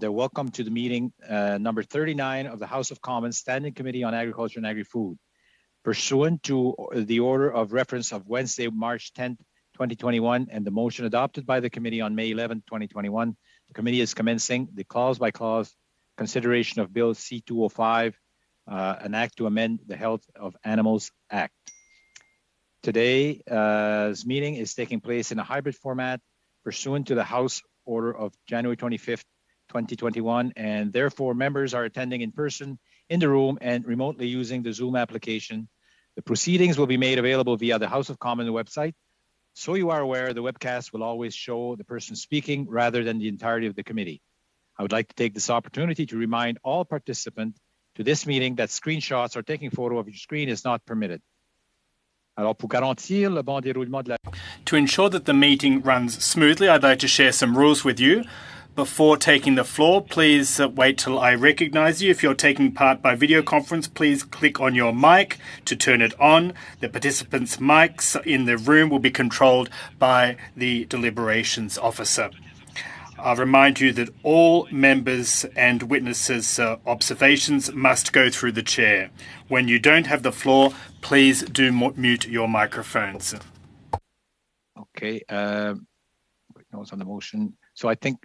and welcome to the meeting number 39 of the House of Commons Standing Committee on Agriculture and Agri-Food. Pursuant to the order of reference of Wednesday, March 10th, 2021, and the motion adopted by the committee on May 11th, 2021, the committee is commencing the clause-by-clause consideration of Bill C-205, an act to amend the Health of Animals Act. Today's meeting is taking place in a hybrid format pursuant to the House Order of January 25th, 2021, and therefore members are attending in person in the room and remotely using the Zoom application. The proceedings will be made available via the House of Commons website. So you are aware, the webcast will always show the person speaking rather than the entirety of the committee. I would like to take this opportunity to remind all participants to this meeting that screenshots or taking photo of your screen is not permitted. To ensure that the meeting runs smoothly, I'd like to share some rules with you. Before taking the floor, please wait till I recognize you. If you're taking part by video conference, please click on your mic to turn it on. The participants' mics in the room will be controlled by the deliberations officer. I'll remind you that all members and witnesses' observations must go through the chair. When you don't have the floor, please do mute your microphones. Okay. Notes on the motion. So I think,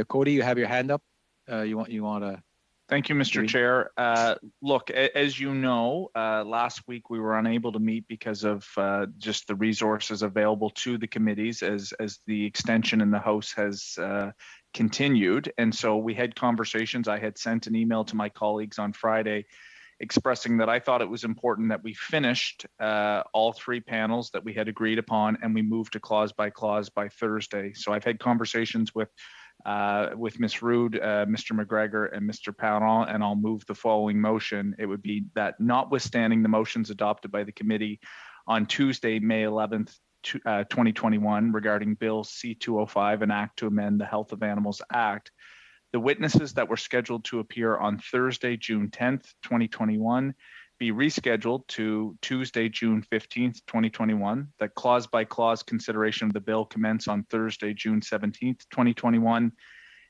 Cody, you have your hand up. You want to... Thank you, Mr. Chair. Look, as you know, last week we were unable to meet because of just the resources available to the committees as the extension in the House has continued. And so we had conversations. I had sent an email to my colleagues on Friday expressing that I thought it was important that we finished all three panels that we had agreed upon, and we moved to clause by Thursday. So I've had conversations with Ms. Rood, Mr. McGregor, and Mr. Parent, and I'll move the following motion. It would be that notwithstanding the motions adopted by the committee on Tuesday, May 11th, 2021, regarding Bill C-205, an act to amend the Health of Animals Act, the witnesses that were scheduled to appear on Thursday, June 10th, 2021, be rescheduled to Tuesday, June 15th, 2021, that clause-by-clause consideration of the bill commence on Thursday, June 17th, 2021,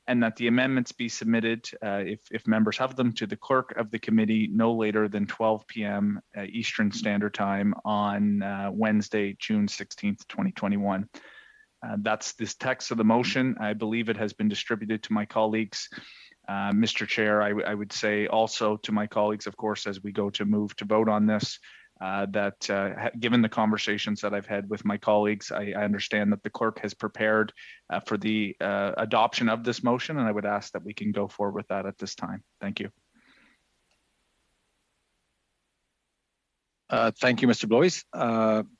and that the amendments be submitted, if members have them, to the clerk of the committee no later than 12 p.m. Eastern Standard Time on Wednesday, June 16th, 2021. That's this text of the motion. I believe it has been distributed to my colleagues. Mr. Chair, I would say also to my colleagues, of course, as we go to move to vote on this, that given the conversations that I've had with my colleagues, I understand that the clerk has prepared for the adoption of this motion, and I would ask that we can go forward with that at this time. Thank you. Thank you, Mr. Blois.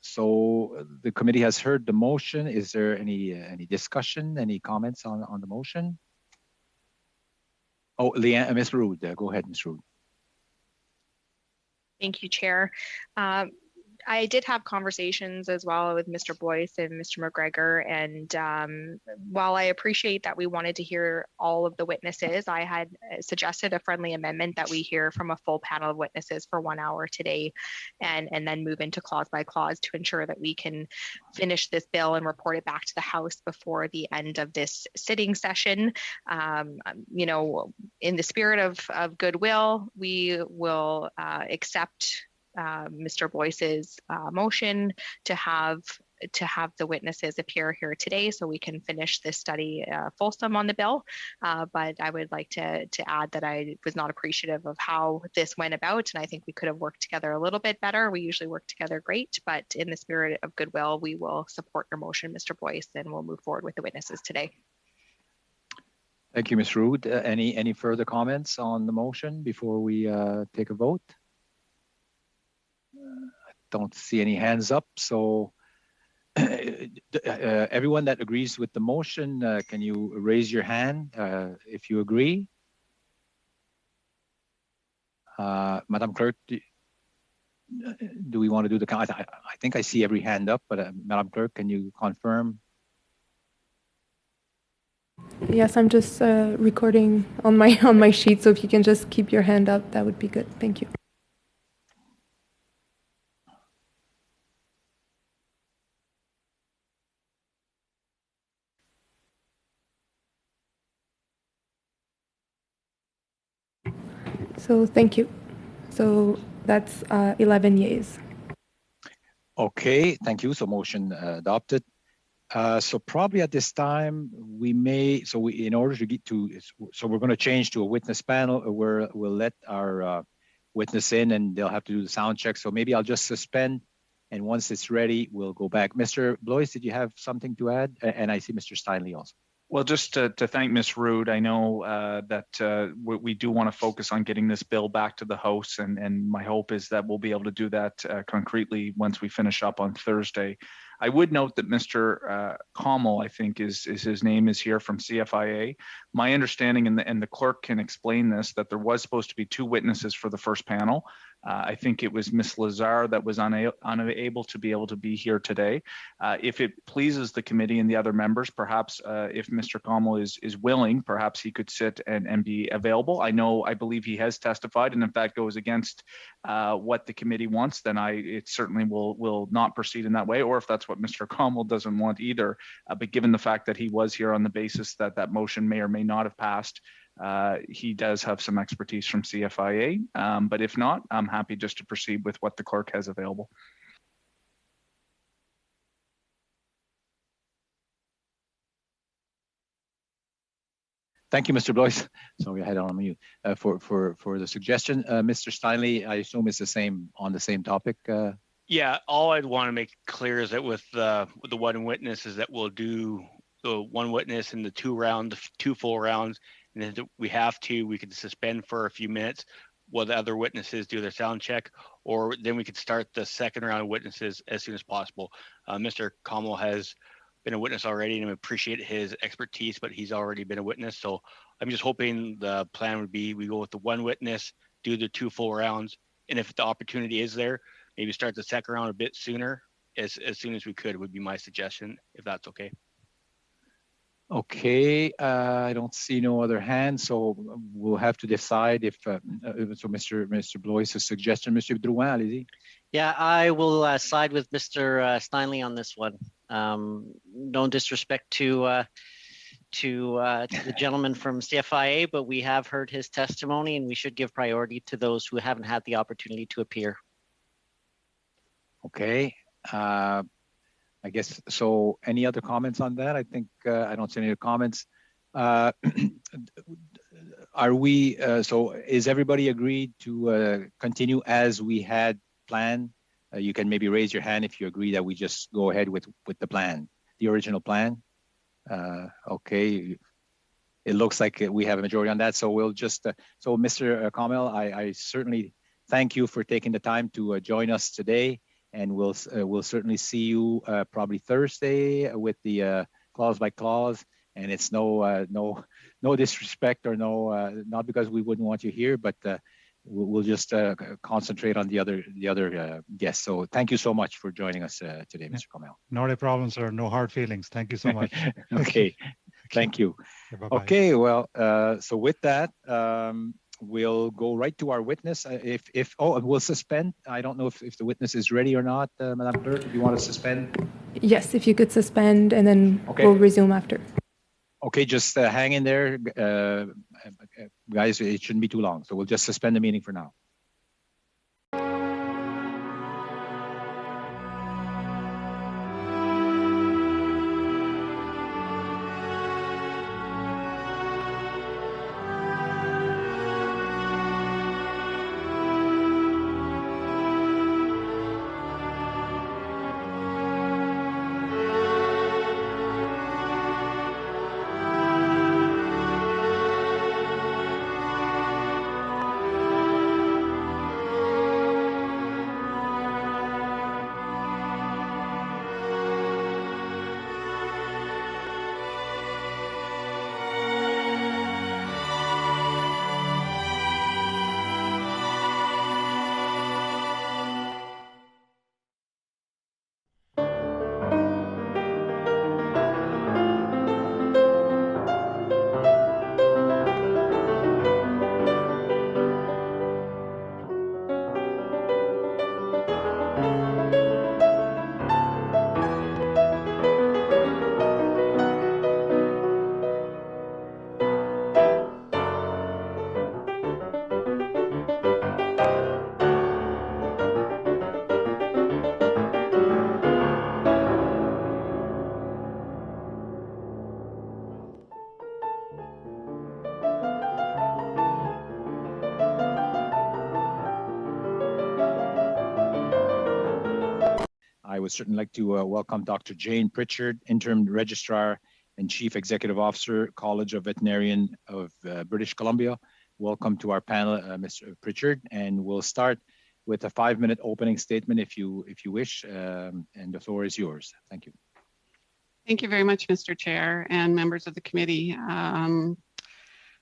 So the committee has heard the motion. Is there any discussion, any comments on the motion? Oh, Leanne, Ms. Rood, go ahead, Ms. Rood. Thank you, Chair. I did have conversations as well with Mr. Blois and Mr. McGregor, and while I appreciate that we wanted to hear all of the witnesses, I had suggested a friendly amendment that we hear from a full panel of witnesses for 1 hour today, and then move into clause by clause to ensure that we can finish this bill and report it back to the House before the end of this sitting session. You know, in the spirit of goodwill, we will accept Mr. Blois's motion to have the witnesses appear here today so we can finish this study fulsome on the bill. But I would like to add that I was not appreciative of how this went about, and I think we could have worked together a little bit better. We usually work together great, but in the spirit of goodwill, we will support your motion, Mr. Blois, and we'll move forward with the witnesses today. Thank you, Ms. Rood. Any further comments on the motion before we take a vote? I don't see any hands up, so everyone that agrees with the motion, can you raise your hand if you agree? Madam Clerk, do we want to do the count? I think I see every hand up, but Madam Clerk, can you confirm? Yes, I'm just recording on my sheet, so if you can just keep your hand up, that would be good. Thank you. So thank you. So that's 11 yeas. Okay, thank you. So motion adopted. So probably at this time we may. So in order to get to, so we're going to change to a witness panel where we'll let our witness in, and they'll have to do the sound check. So maybe I'll just suspend, and once it's ready, we'll go back. Mr. Blois, did you have something to add? And I see Mr. Steinley also. Well, just to thank Ms. Rood, I know that we do want to focus on getting this bill back to the House, and my hope is that we'll be able to do that concretely once we finish up on Thursday. I would note that Mr. Kamal, I think is his name, is here from CFIA. My understanding, and the clerk can explain this, that there was supposed to be 2 witnesses for the first panel. I think it was Ms. Lazar that was unable to be able to be here today. If it pleases the committee and the other members, perhaps if Mr. Kamal is willing, perhaps he could sit and be available. I believe he has testified, and if that goes against what the committee wants, then it certainly will not proceed in that way, or if that's what Mr. Kamal doesn't want either. But given the fact that he was here on the basis that that motion may or may not have passed, he does have some expertise from CFIA, but if not, I'm happy just to proceed with what the clerk has available. Thank you, Mr. Blois. Sorry, I had it on mute for the suggestion. Mr. Steinley, I assume it's the same on the same topic. Yeah, all I'd want to make clear is that with the one witness is that we'll do the one witness in the 2 full rounds, and then we could suspend for a few minutes while the other witnesses do their sound check, or then we could start the second round of witnesses as soon as possible. Mr. Kamal has been a witness already, and I appreciate his expertise, but he's already been a witness. So I'm just hoping the plan would be we go with the one witness, do the 2 full rounds, and if the opportunity is there, maybe start the second round a bit sooner, as soon as we could, would be my suggestion, if that's okay. Okay, I don't see no other hands, so we'll have to decide if, so Mr. Blois' suggestion, Mr. Drouin, allez-y. Yeah, I will side with Mr. Steinley on this one. No disrespect to the gentleman from CFIA, but we have heard his testimony, and we should give priority to those who haven't had the opportunity to appear. Okay, I guess, so any other comments on that? I think I don't see any other comments. Are we, so is everybody agreed to continue as we had planned? You can maybe raise your hand if you agree that we just go ahead with the plan, the original plan. Okay, it looks like we have a majority on that. So we'll just, so Mr. Kamel, I certainly thank you for taking the time to join us today. And we'll certainly see you probably Thursday with the clause by clause. And it's no disrespect or not because we wouldn't want you here, but we'll just concentrate on the other guests. So thank you so much for joining us today, Mr. Kamel. Not a problem, sir. No hard feelings. Thank you so much. Okay, thank you. Bye-bye. Okay, well, so with that. We'll go right to our witness. We'll suspend. I don't know if the witness is ready or not, Madam Clerk. Do you want to suspend? Yes, if you could suspend, and then we'll resume after. Okay, just hang in there, guys. It shouldn't be too long, so we'll just suspend the meeting for now. would certainly like to welcome Dr. Jane Pritchard, Interim Registrar and Chief Executive Officer, College of Veterinarian of British Columbia. Welcome to our panel, Mr. Pritchard, and we'll start with a 5-minute opening statement if you wish, and the floor is yours. Thank you. Thank you very much, Mr. Chair and members of the committee.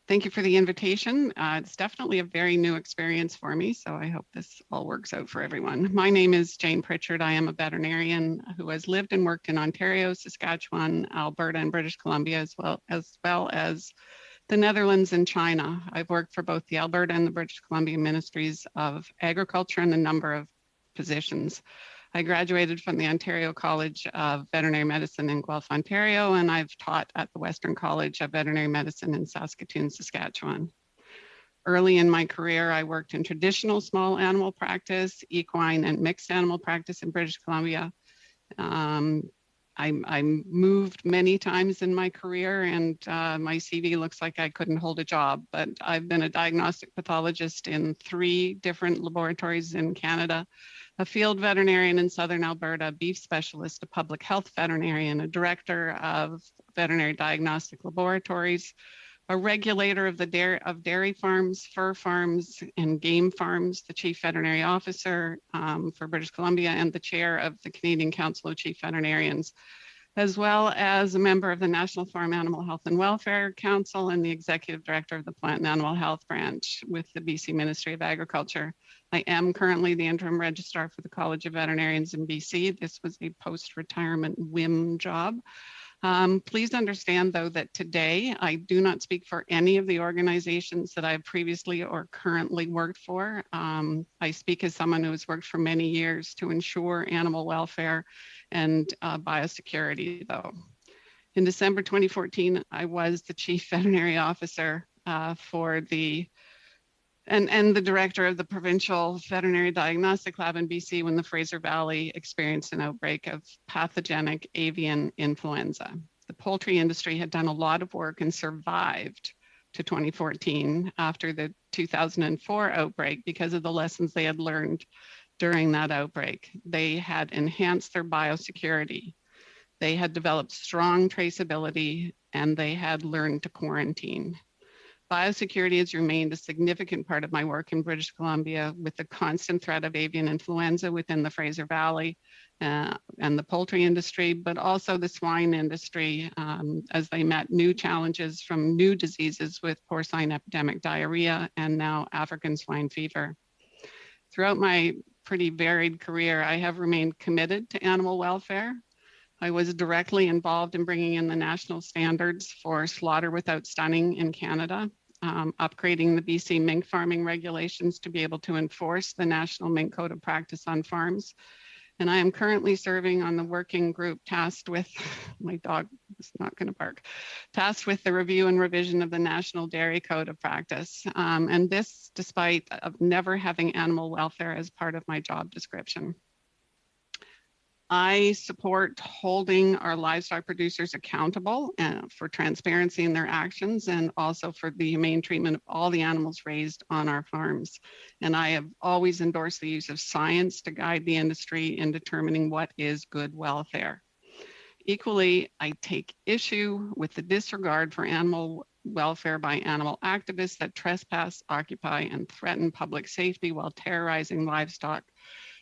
Thank you for the invitation. It's definitely a very new experience for me, so I hope this all works out for everyone. My name is Jane Pritchard. I am a veterinarian who has lived and worked in Ontario, Saskatchewan, Alberta, and British Columbia, as well as the Netherlands and China. I've worked for both the Alberta and the British Columbia Ministries of Agriculture in a number of positions. I graduated from the Ontario College of Veterinary Medicine in Guelph, Ontario, and I've taught at the Western College of Veterinary Medicine in Saskatoon, Saskatchewan. Early in my career, I worked in traditional small animal practice, equine, and mixed animal practice in British Columbia. I moved many times in my career, and my CV looks like I couldn't hold a job, but I've been a diagnostic pathologist in 3 different laboratories in Canada, a field veterinarian in Southern Alberta, a beef specialist, a public health veterinarian, a director of veterinary diagnostic laboratories, a regulator of dairy farms, fur farms, and game farms, the chief veterinary officer for British Columbia, and the chair of the Canadian Council of Chief Veterinarians, as well as a member of the National Farm Animal Health and Welfare Council and the executive director of the Plant and Animal Health Branch with the BC Ministry of Agriculture. I am currently the interim registrar for the College of Veterinarians in BC. This was a post-retirement whim job. Please understand, though, that today I do not speak for any of the organizations that I've previously or currently worked for. I speak as someone who has worked for many years to ensure animal welfare and biosecurity, though. In December 2014, I was the Chief Veterinary Officer for the director of the Provincial Veterinary Diagnostic Lab in BC when the Fraser Valley experienced an outbreak of pathogenic avian influenza. The poultry industry had done a lot of work and survived to 2014 after the 2004 outbreak because of the lessons they had learned during that outbreak. They had enhanced their biosecurity. They had developed strong traceability, and they had learned to quarantine. Biosecurity has remained a significant part of my work in British Columbia with the constant threat of avian influenza within the Fraser Valley and the poultry industry, but also the swine industry as they met new challenges from new diseases with porcine epidemic diarrhea and now African swine fever. Throughout my pretty varied career, I have remained committed to animal welfare. I was directly involved in bringing in the national standards for slaughter without stunning in Canada, upgrading the BC mink farming regulations to be able to enforce the National Mink Code of Practice on farms. And I am currently serving on the working group tasked with, my dog is not going to bark, tasked with the review and revision of the National Dairy Code of Practice. And this despite of never having animal welfare as part of my job description. I support holding our livestock producers accountable for transparency in their actions and also for the humane treatment of all the animals raised on our farms. And I have always endorsed the use of science to guide the industry in determining what is good welfare. Equally, I take issue with the disregard for animal welfare by animal activists that trespass, occupy, and threaten public safety while terrorizing livestock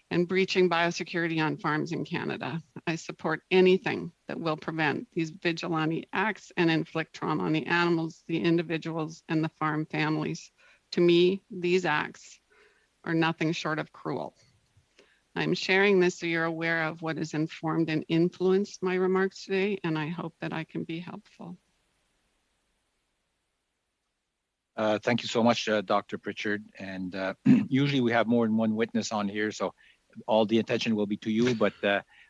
and breaching biosecurity on farms in Canada. I support anything that will prevent these vigilante acts and inflict trauma on the animals, the individuals, and the farm families. To me, these acts are nothing short of cruel. I'm sharing this so you're aware of what has informed and influenced my remarks today, and I hope that I can be helpful. Thank you so much, Dr. Pritchard. And usually we have more than one witness on here, so all the attention will be to you, but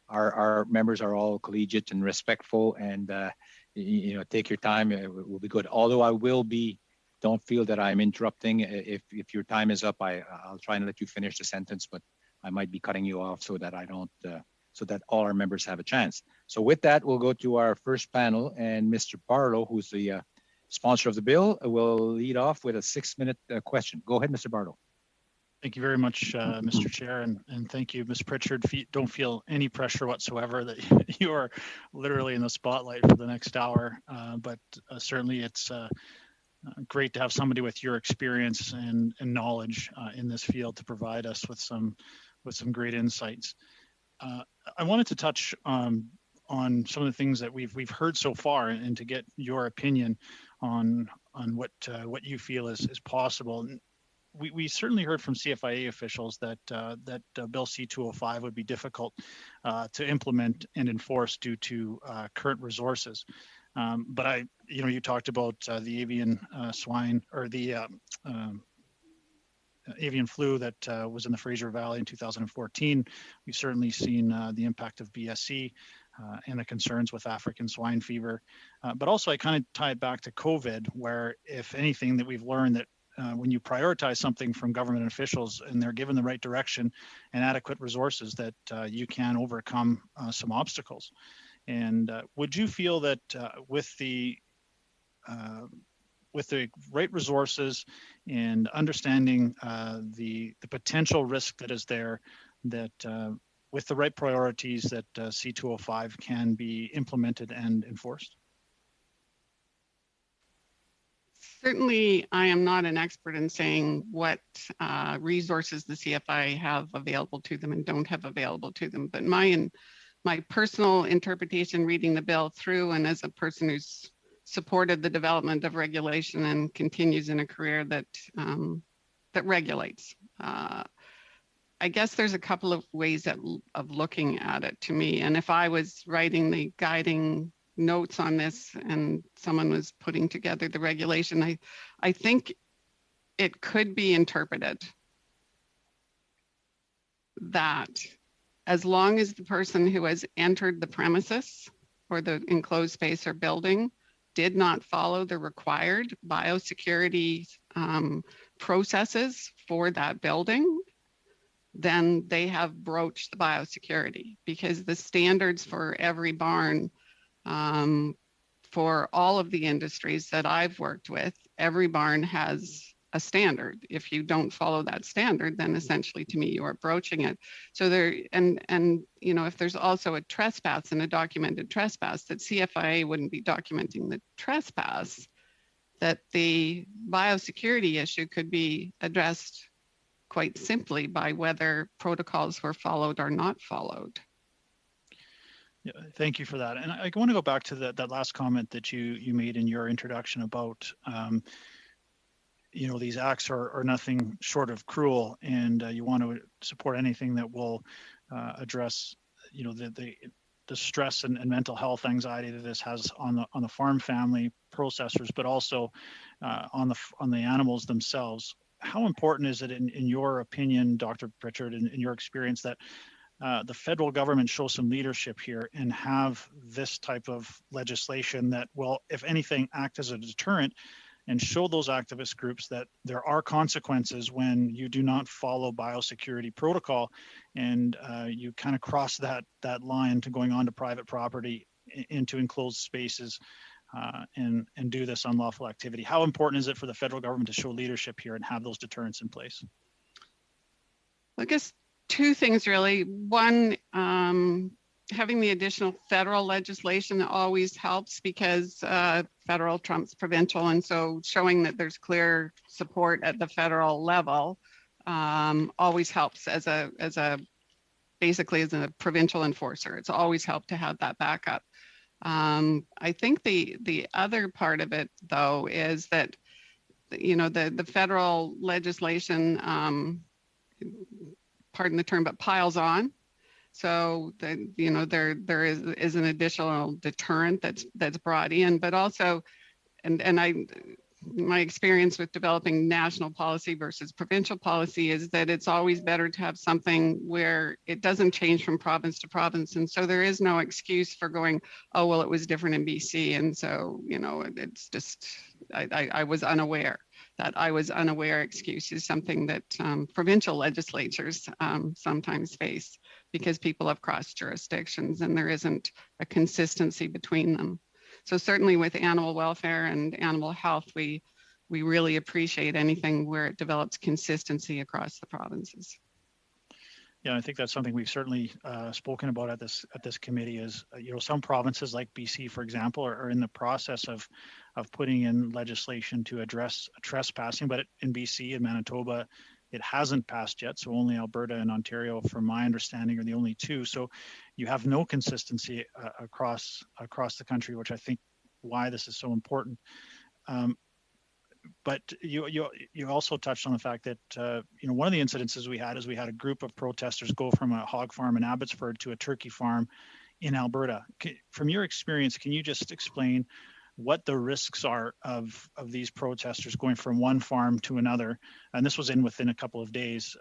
our members are all collegiate and respectful, and take your time. It will be good. Although I will be, don't feel that I'm interrupting. If your time is up, I'll try and let you finish the sentence, but I might be cutting you off so that I don't, so that all our members have a chance. So with that, we'll go to our first panel, and Mr. Barlow, who's the sponsor of the bill, will lead off with a 6-minute question. Go ahead, Mr. Barlow. Thank you very much, Mr. Chair, and thank you, Ms. Pritchard. Don't feel any pressure whatsoever that you are literally in the spotlight for the next hour, but certainly it's great to have somebody with your experience and knowledge in this field to provide us with some great insights. I wanted to touch on some of the things that we've heard so far, and to get your opinion on what you feel is possible. We certainly heard from CFIA officials that Bill C-205 would be difficult to implement and enforce due to current resources. But you talked about the avian swine, or the avian flu that was in the Fraser Valley in 2014. We've certainly seen the impact of BSE and the concerns with African swine fever. But also I kind of tie it back to COVID, where if anything that we've learned that when you prioritize something from government officials and they're given the right direction and adequate resources, that you can overcome some obstacles. And would you feel that with the right resources and understanding the potential risk that is there, that with the right priorities, that C-205 can be implemented and enforced? Certainly, I am not an expert in saying what resources the CFI have available to them and don't have available to them. But my personal interpretation, reading the bill through, and as a person who's supported the development of regulation and continues in a career that regulates, I guess there's a couple of ways of looking at it to me. And if I was writing the guiding notes on this and someone was putting together the regulation, I think it could be interpreted that as long as the person who has entered the premises or the enclosed space or building did not follow the required biosecurity processes for that building, then they have broached the biosecurity, because the standards for every barn, for all of the industries that I've worked with, every barn has a standard. If you don't follow that standard, then essentially to me, you are broaching it. So there, and if there's also a trespass and a documented trespass, that CFIA wouldn't be documenting the trespass, that the biosecurity issue could be addressed quite simply by whether protocols were followed or not followed. Yeah, thank you for that. And I want to go back to that last comment that you made in your introduction about, these acts are nothing short of cruel, and you want to support anything that will address, the stress and mental health anxiety that this has on the farm family processors, but also on the animals themselves. How important is it, in your opinion, Dr. Pritchard, in your experience, that the federal government show some leadership here and have this type of legislation that will, if anything, act as a deterrent and show those activist groups that there are consequences when you do not follow biosecurity protocol, and you kind of cross that line to going onto private property into enclosed spaces and do this unlawful activity? How important is it for the federal government to show leadership here and have those deterrents in place? I guess two things really. One, having the additional federal legislation always helps, because federal trumps provincial, and so showing that there's clear support at the federal level always helps as a provincial enforcer. It's always helped to have that backup. I think the other part of it, though, is that the federal legislation, pardon the term, but piles on. So there is an additional deterrent that's brought in, but also, my experience with developing national policy versus provincial policy is that it's always better to have something where it doesn't change from province to province. And so there is no excuse for going, oh, well, it was different in BC. And so, it's just, I was unaware. That I was unaware excuse is something that provincial legislatures sometimes face, because people have crossed jurisdictions and there isn't a consistency between them. So certainly with animal welfare and animal health, we we really appreciate anything where it develops consistency across the provinces. Yeah, I think that's something we've certainly spoken about at this committee. Is some provinces like BC, for example, are in the process of putting in legislation to address trespassing. But in BC and Manitoba, it hasn't passed yet. So only Alberta and Ontario, from my understanding, are the only two. So you have no consistency across the country, which I think why this is so important. But you also touched on the fact that one of the incidences we had a group of protesters go from a hog farm in Abbotsford to a turkey farm in Alberta. From your experience, can you just explain what the risks are of these protesters going from one farm to another? And this was within a couple of days.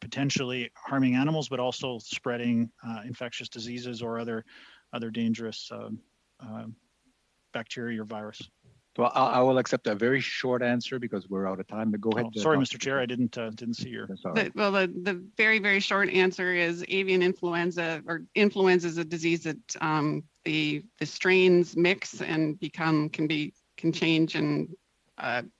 Potentially harming animals, but also spreading infectious diseases or other dangerous bacteria or virus. Well, I will accept a very short answer because we're out of time. But go ahead. Sorry, Mr. Chair, I didn't see your. Right. The very, very short answer is avian influenza, or influenza is a disease that the strains mix and can change and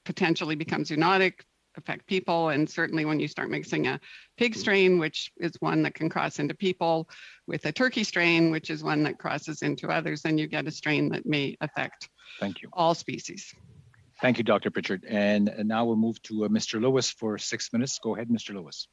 potentially become zoonotic, affect people. And certainly when you start mixing a pig strain, which is one that can cross into people, with a turkey strain, which is one that crosses into others, then you get a strain that may affect all species. Thank you, Dr. Pritchard. And now we'll move to Mr. Lewis for 6 minutes. Go ahead, Mr. Lewis.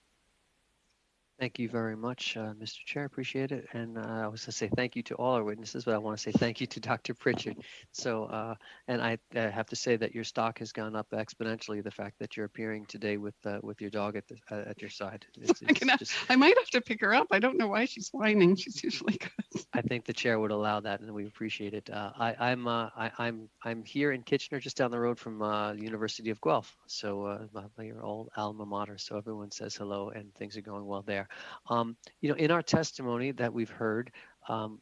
Thank you very much, Mr. Chair. Appreciate it. And I was going to say thank you to all our witnesses, but I want to say thank you to Dr. Pritchard. So, and I have to say that your stock has gone up exponentially. The fact that you're appearing today with your dog at your side. I might have to pick her up. I don't know why she's whining. She's usually good. I think the chair would allow that, and we appreciate it. I'm here in Kitchener, just down the road from the University of Guelph. So your old alma mater. So everyone says hello, and things are going well there. In our testimony that we've heard, and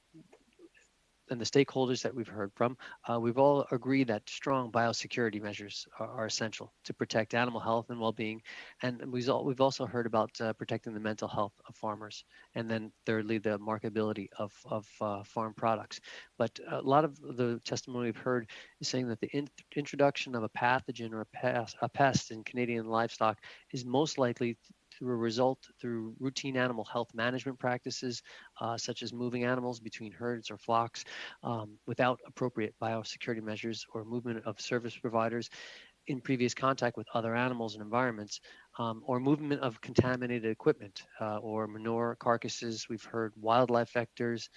the stakeholders that we've heard from, we've all agreed that strong biosecurity measures are essential to protect animal health and well-being. And we've also heard about protecting the mental health of farmers. And then thirdly, the marketability of farm products. But a lot of the testimony we've heard is saying that the introduction of a pathogen or a pest in Canadian livestock is most likely through routine animal health management practices, such as moving animals between herds or flocks without appropriate biosecurity measures, or movement of service providers in previous contact with other animals and environments, or movement of contaminated equipment or manure carcasses. We've heard wildlife vectors,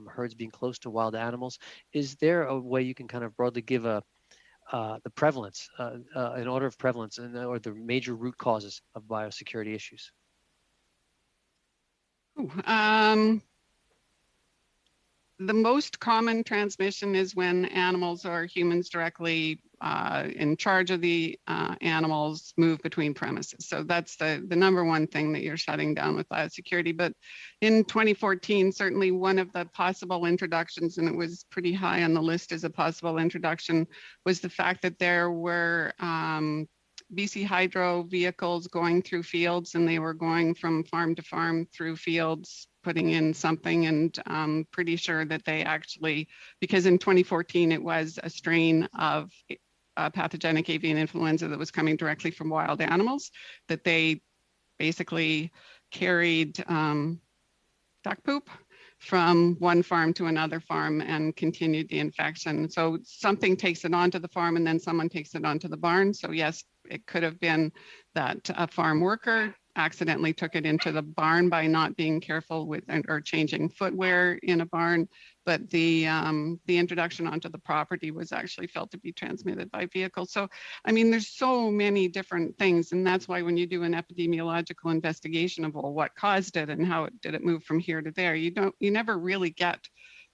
herds being close to wild animals. Is there a way you can kind of broadly give the prevalence, an order of prevalence, or the major root causes of biosecurity issues? The most common transmission is when animals or humans directly in charge of the animals move between premises. So that's the number one thing that you're shutting down with biosecurity. But in 2014, certainly one of the possible introductions, and it was pretty high on the list as a possible introduction, was the fact that there were BC Hydro vehicles going through fields, and they were going from farm to farm through fields, putting in something. And I'm pretty sure that they actually, because in 2014, it was a strain of pathogenic avian influenza that was coming directly from wild animals, that they basically carried duck poop from one farm to another farm and continued the infection. So something takes it onto the farm, and then someone takes it onto the barn. So yes, it could have been that a farm worker accidentally took it into the barn by not being careful with or changing footwear in a barn. But the introduction onto the property was actually felt to be transmitted by vehicles. So, I mean, there's so many different things. And that's why when you do an epidemiological investigation of, well, what caused it and how did it move from here to there, you never really get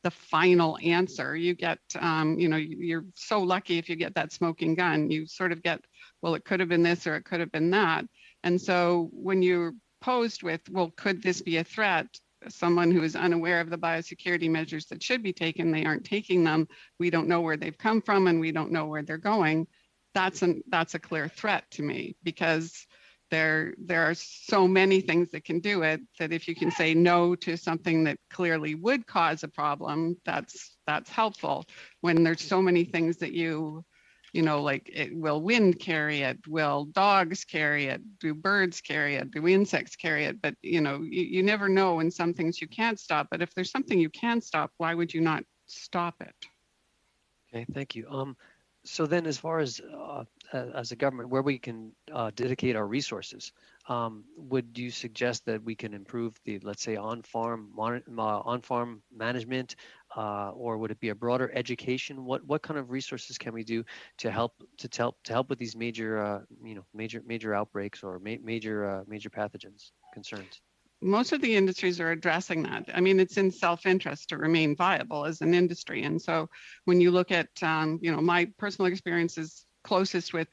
the final answer. You get, you're so lucky if you get that smoking gun. You sort of get, well, it could have been this or it could have been that. And so when you're posed with, well, could this be a threat? Someone who is unaware of the biosecurity measures that should be taken, they aren't taking them. We don't know where they've come from, and we don't know where they're going. That's a clear threat to me, because there are so many things that can do it, that if you can say no to something that clearly would cause a problem, that's helpful. When there's so many things that you will wind carry it? Will dogs carry it? Do birds carry it? Do insects carry it? But, you never know, and some things you can't stop. But if there's something you can stop, why would you not stop it? Okay, thank you. So then, as far as a government, where we can dedicate our resources, would you suggest that we can improve the, let's say, on-farm management, or would it be a broader education? What kind of resources can we do to help with these major major outbreaks or major pathogens concerns? Most of the industries are addressing that. I mean, it's in self-interest to remain viable as an industry. And so when you look at, my personal experience is closest with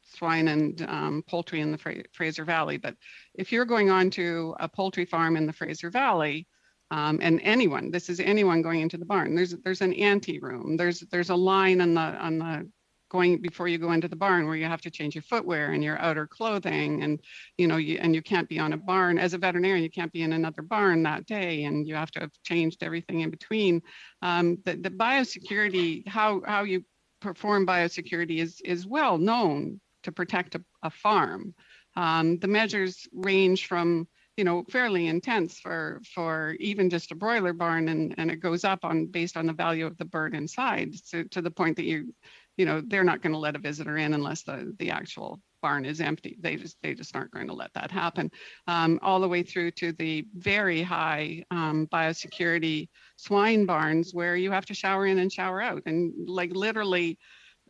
swine and poultry in the Fraser Valley. But if you're going on to a poultry farm in the Fraser Valley, and this is anyone going into the barn, there's an ante room, there's a line on the going before you go into the barn where you have to change your footwear and your outer clothing, and you can't be on a barn as a veterinarian. You can't be in another barn that day, and you have to have changed everything in between. The biosecurity, how you perform biosecurity is well known to protect a farm. The measures range from fairly intense for even just a broiler barn, and it goes up based on the value of the bird inside, to the point that they're not going to let a visitor in unless the actual barn is empty. They just aren't going to let that happen. All the way through to the very high biosecurity swine barns where you have to shower in and shower out, and literally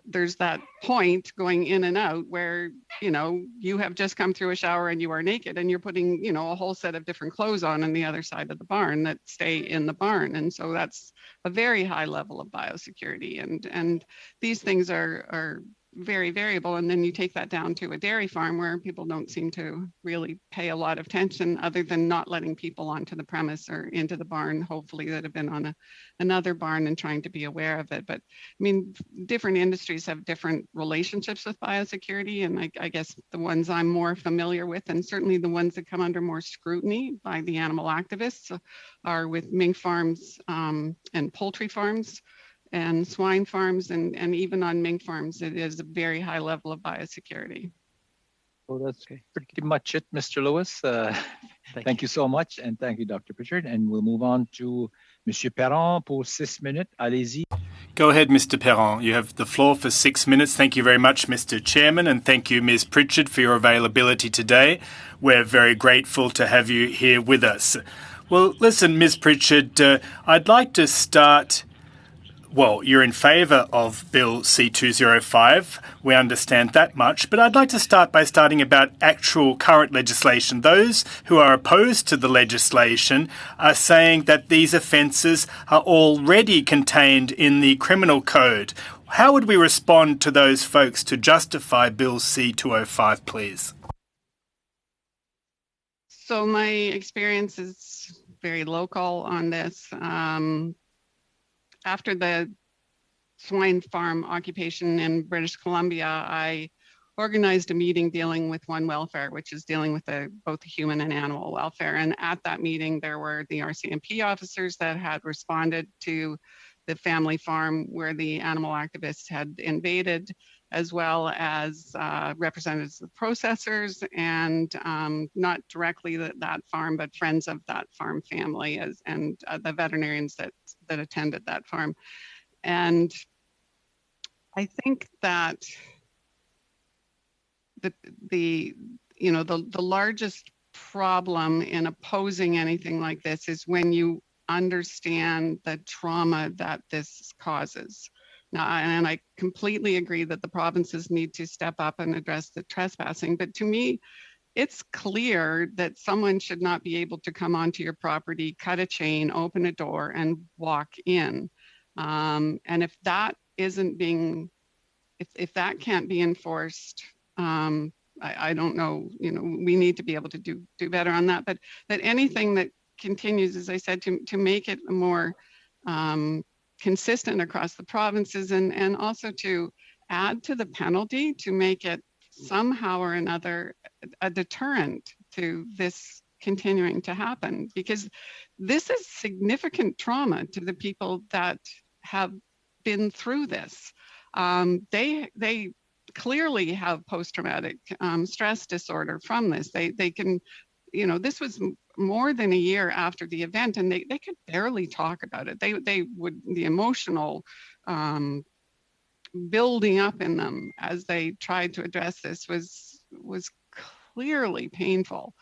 there's that point going in and out where you have just come through a shower and you are naked, and you're putting a whole set of different clothes on the other side of the barn that stay in the barn. And so that's a very high level of biosecurity, and these things are very variable. And then you take that down to a dairy farm where people don't seem to really pay a lot of attention, other than not letting people onto the premise or into the barn, hopefully, that have been on another barn, and trying to be aware of it. But I mean, different industries have different relationships with biosecurity, and I guess the ones I'm more familiar with, and certainly the ones that come under more scrutiny by the animal activists, are with mink farms and poultry farms and swine farms, and even on mink farms, it is a very high level of biosecurity. Well, that's pretty much it, Mr. Lewis. Thank you so much, and thank you, Dr. Pritchard. And we'll move on to Monsieur Perron pour 6 minutes. Allez-y. Go ahead, Mr. Perron. You have the floor for 6 minutes. Thank you very much, Mr. Chairman, and thank you, Ms. Pritchard, for your availability today. We're very grateful to have you here with us. Well, listen, Ms. Pritchard, I'd like to start... Well, you're in favour of Bill C-205. We understand that much. But I'd like to start by starting about actual current legislation. Those who are opposed to the legislation are saying that these offences are already contained in the criminal code. How would we respond to those folks to justify Bill C-205, please? So my experience is very local on this. After the swine farm occupation in British Columbia, I organized a meeting dealing with One Welfare, which is dealing with both human and animal welfare. And at that meeting, there were the RCMP officers that had responded to the family farm where the animal activists had invaded, as well as representatives of processors, and not directly that farm, but friends of that farm family, and the veterinarians that attended that farm. And I think that the largest problem in opposing anything like this is when you understand the trauma that this causes. Now, and I completely agree that the provinces need to step up and address the trespassing, but to me, it's clear that someone should not be able to come onto your property, cut a chain, open a door, and walk in. And if that isn't being, if that can't be enforced, I don't know. We need to be able to do better on that. But anything that continues, as I said, to make it more consistent across the provinces, and also to add to the penalty to make it somehow or another a deterrent to this continuing to happen, because this is significant trauma to the people that have been through this. they clearly have post-traumatic stress disorder from this. They can, this was more than a year after the event, and they could barely talk about it. The emotional building up in them as they tried to address this was clearly painful.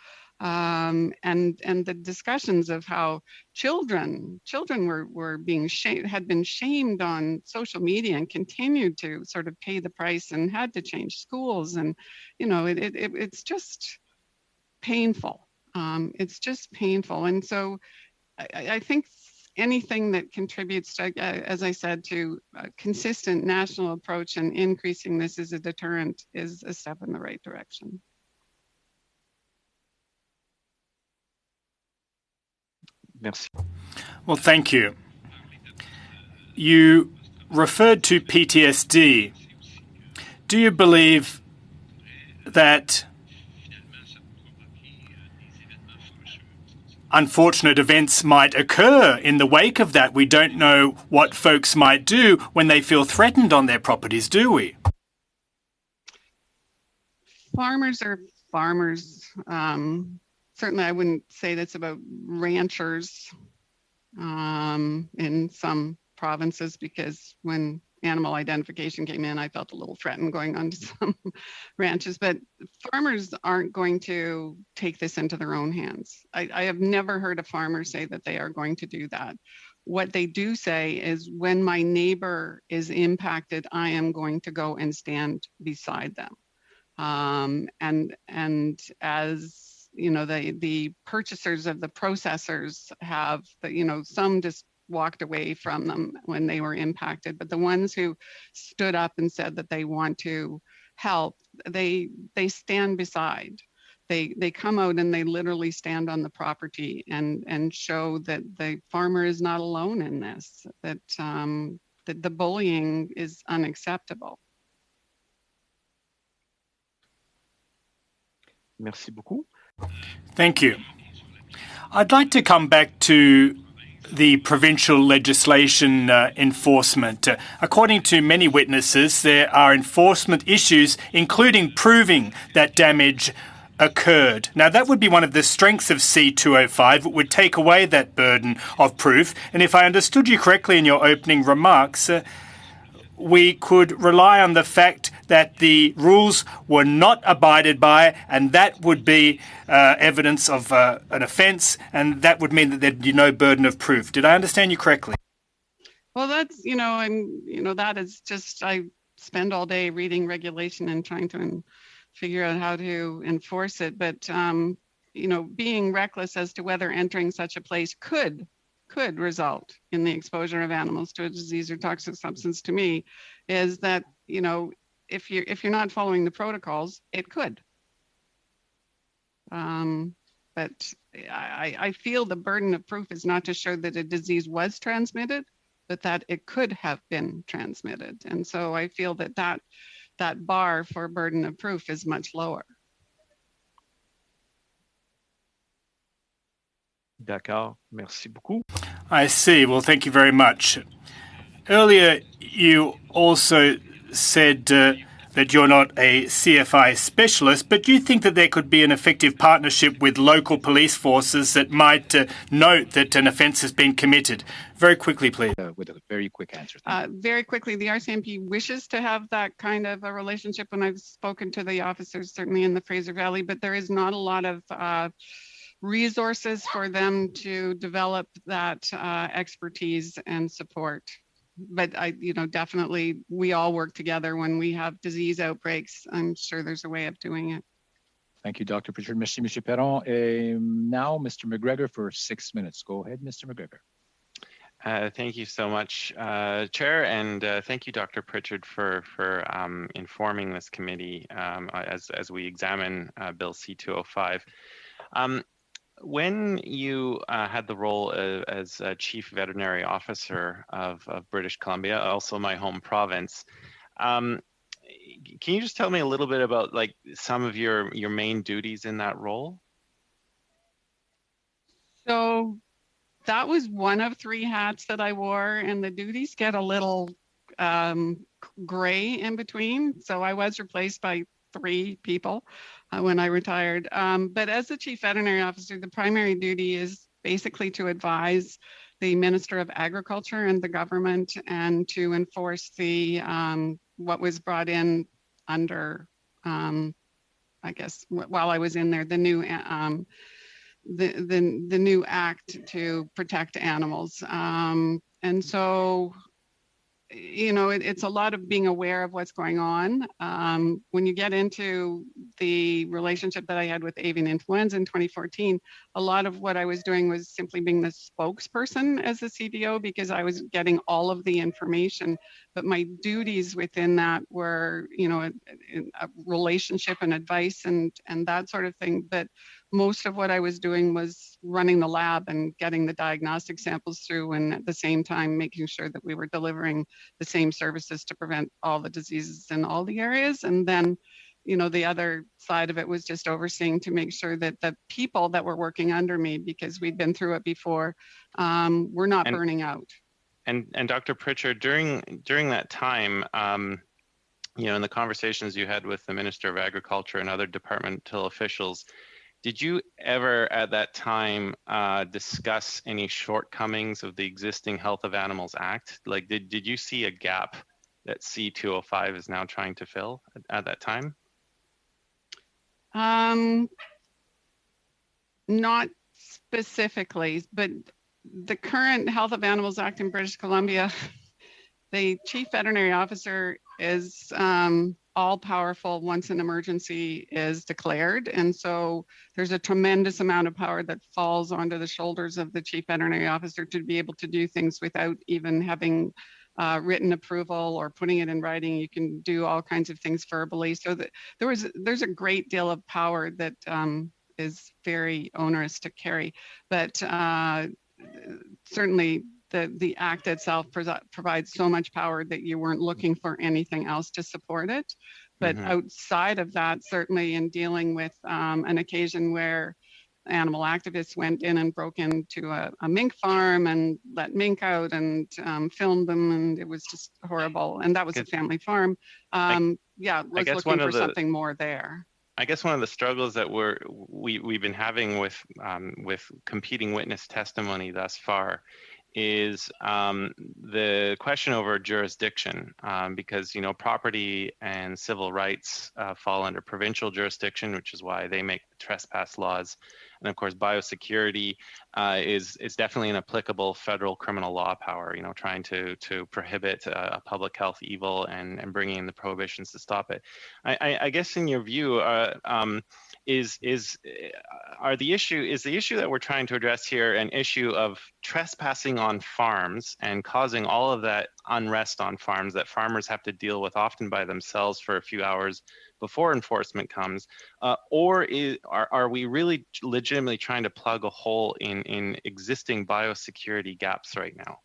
And the discussions of how children were being had been shamed on social media and continued to sort of pay the price and had to change schools, and it's just painful. It's just painful, and so I think anything that contributes to, as I said, to a consistent national approach and increasing this as a deterrent is a step in the right direction. Merci. Well, thank you. You referred to PTSD. Do you believe that unfortunate events might occur in the wake of that? We don't know what folks might do when they feel threatened on their properties, do we? Farmers are farmers. Certainly, I wouldn't say that's about ranchers in some provinces, because when animal identification came in, I felt a little threatened going on to some ranches. But farmers aren't going to take this into their own hands. I have never heard a farmer say that they are going to do that. What they do say is, when my neighbor is impacted, I am going to go and stand beside them. And as the purchasers of the processors have, some just walked away from them when they were impacted, but the ones who stood up and said that they want to help, they stand beside. They come out and they literally stand on the property and show that the farmer is not alone in this, that the bullying is unacceptable. Merci beaucoup. Thank you. I'd like to come back to the provincial legislation enforcement. According to many witnesses, there are enforcement issues, including proving that damage occurred. Now, that would be one of the strengths of C205. It would take away that burden of proof. And if I understood you correctly in your opening remarks, we could rely on the fact that the rules were not abided by, and that would be evidence of an offence, and that would mean that there'd be no burden of proof. Did I understand you correctly? Well, that's, that is just, I spend all day reading regulation and trying to figure out how to enforce it. But, being reckless as to whether entering such a place could result in the exposure of animals to a disease or toxic substance, to me, is that, if you're not following the protocols, it could. But I feel the burden of proof is not to show that a disease was transmitted, but that it could have been transmitted. And so I feel that bar for burden of proof is much lower. D'accord. Merci beaucoup. I see. Well, thank you very much. Earlier, you also said that you're not a CFI specialist, but do you think that there could be an effective partnership with local police forces that might note that an offence has been committed? Very quickly, please. With a very quick answer. Very quickly, the RCMP wishes to have that kind of a relationship. When I've spoken to the officers, certainly in the Fraser Valley, but there is not a lot of resources for them to develop that expertise and support. But definitely we all work together when we have disease outbreaks. I'm sure there's a way of doing it. Thank you, Dr. Pritchard. Merci, Monsieur Perron. Now, Mr. McGregor for 6 minutes. Go ahead, Mr. McGregor. Thank you so much, Chair, and thank you, Dr. Pritchard, for informing this committee as we examine Bill C-205. When you had the role as Chief Veterinary Officer of British Columbia, also my home province, can you just tell me a little bit about some of your main duties in that role? So that was one of 3 hats that I wore, and the duties get a little gray in between. So I was replaced by 3 people when I retired. But as the chief veterinary officer, the primary duty is basically to advise the Minister of Agriculture and the government, and to enforce the what was brought in under, I guess, while I was in there, the new the new act to protect animals. And so, you know, it's a lot of being aware of what's going on. When you get into the relationship that I had with avian influenza in 2014, a lot of what I was doing was simply being the spokesperson as the CVO, because I was getting all of the information. But my duties within that were, you know, a relationship and advice and that sort of thing. But most of what I was doing was running the lab and getting the diagnostic samples through, and at the same time making sure that we were delivering the same services to prevent all the diseases in all the areas. And then, you know, the other side of it was just overseeing to make sure that the people that were working under me, because we'd been through it before, were not burning out. And Dr. Pritchard, during that time, you know, in the conversations you had with the Minister of Agriculture and other departmental officials, did you ever at that time discuss any shortcomings of the existing Health of Animals Act? Like, did you see a gap that C205 is now trying to fill at that time? Not specifically, but the current Health of Animals Act in British Columbia, the chief veterinary officer is all powerful once an emergency is declared. And so there's a tremendous amount of power that falls onto the shoulders of the chief veterinary officer to be able to do things without even having written approval or putting it in writing. You can do all kinds of things verbally. So that there's a great deal of power that is very onerous to carry. But certainly the act itself provides so much power that you weren't looking for anything else to support it. But outside of that, certainly in dealing with an occasion where animal activists went in and broke into a mink farm and let mink out and filmed them, and it was just horrible. And that was a family farm. Yeah, was looking for something more there. I guess one of the struggles that we've been having with competing witness testimony thus far is the question over jurisdiction, because, you know, property and civil rights fall under provincial jurisdiction, which is why they make the trespass laws. And of course, biosecurity is definitely an applicable federal criminal law power, you know, trying to prohibit a public health evil and bringing in the prohibitions to stop it. I guess in your view, is the issue that we're trying to address here an issue of trespassing on farms and causing all of that unrest on farms that farmers have to deal with often by themselves for a few hours before enforcement comes, or are we really legitimately trying to plug a hole in existing biosecurity gaps right now?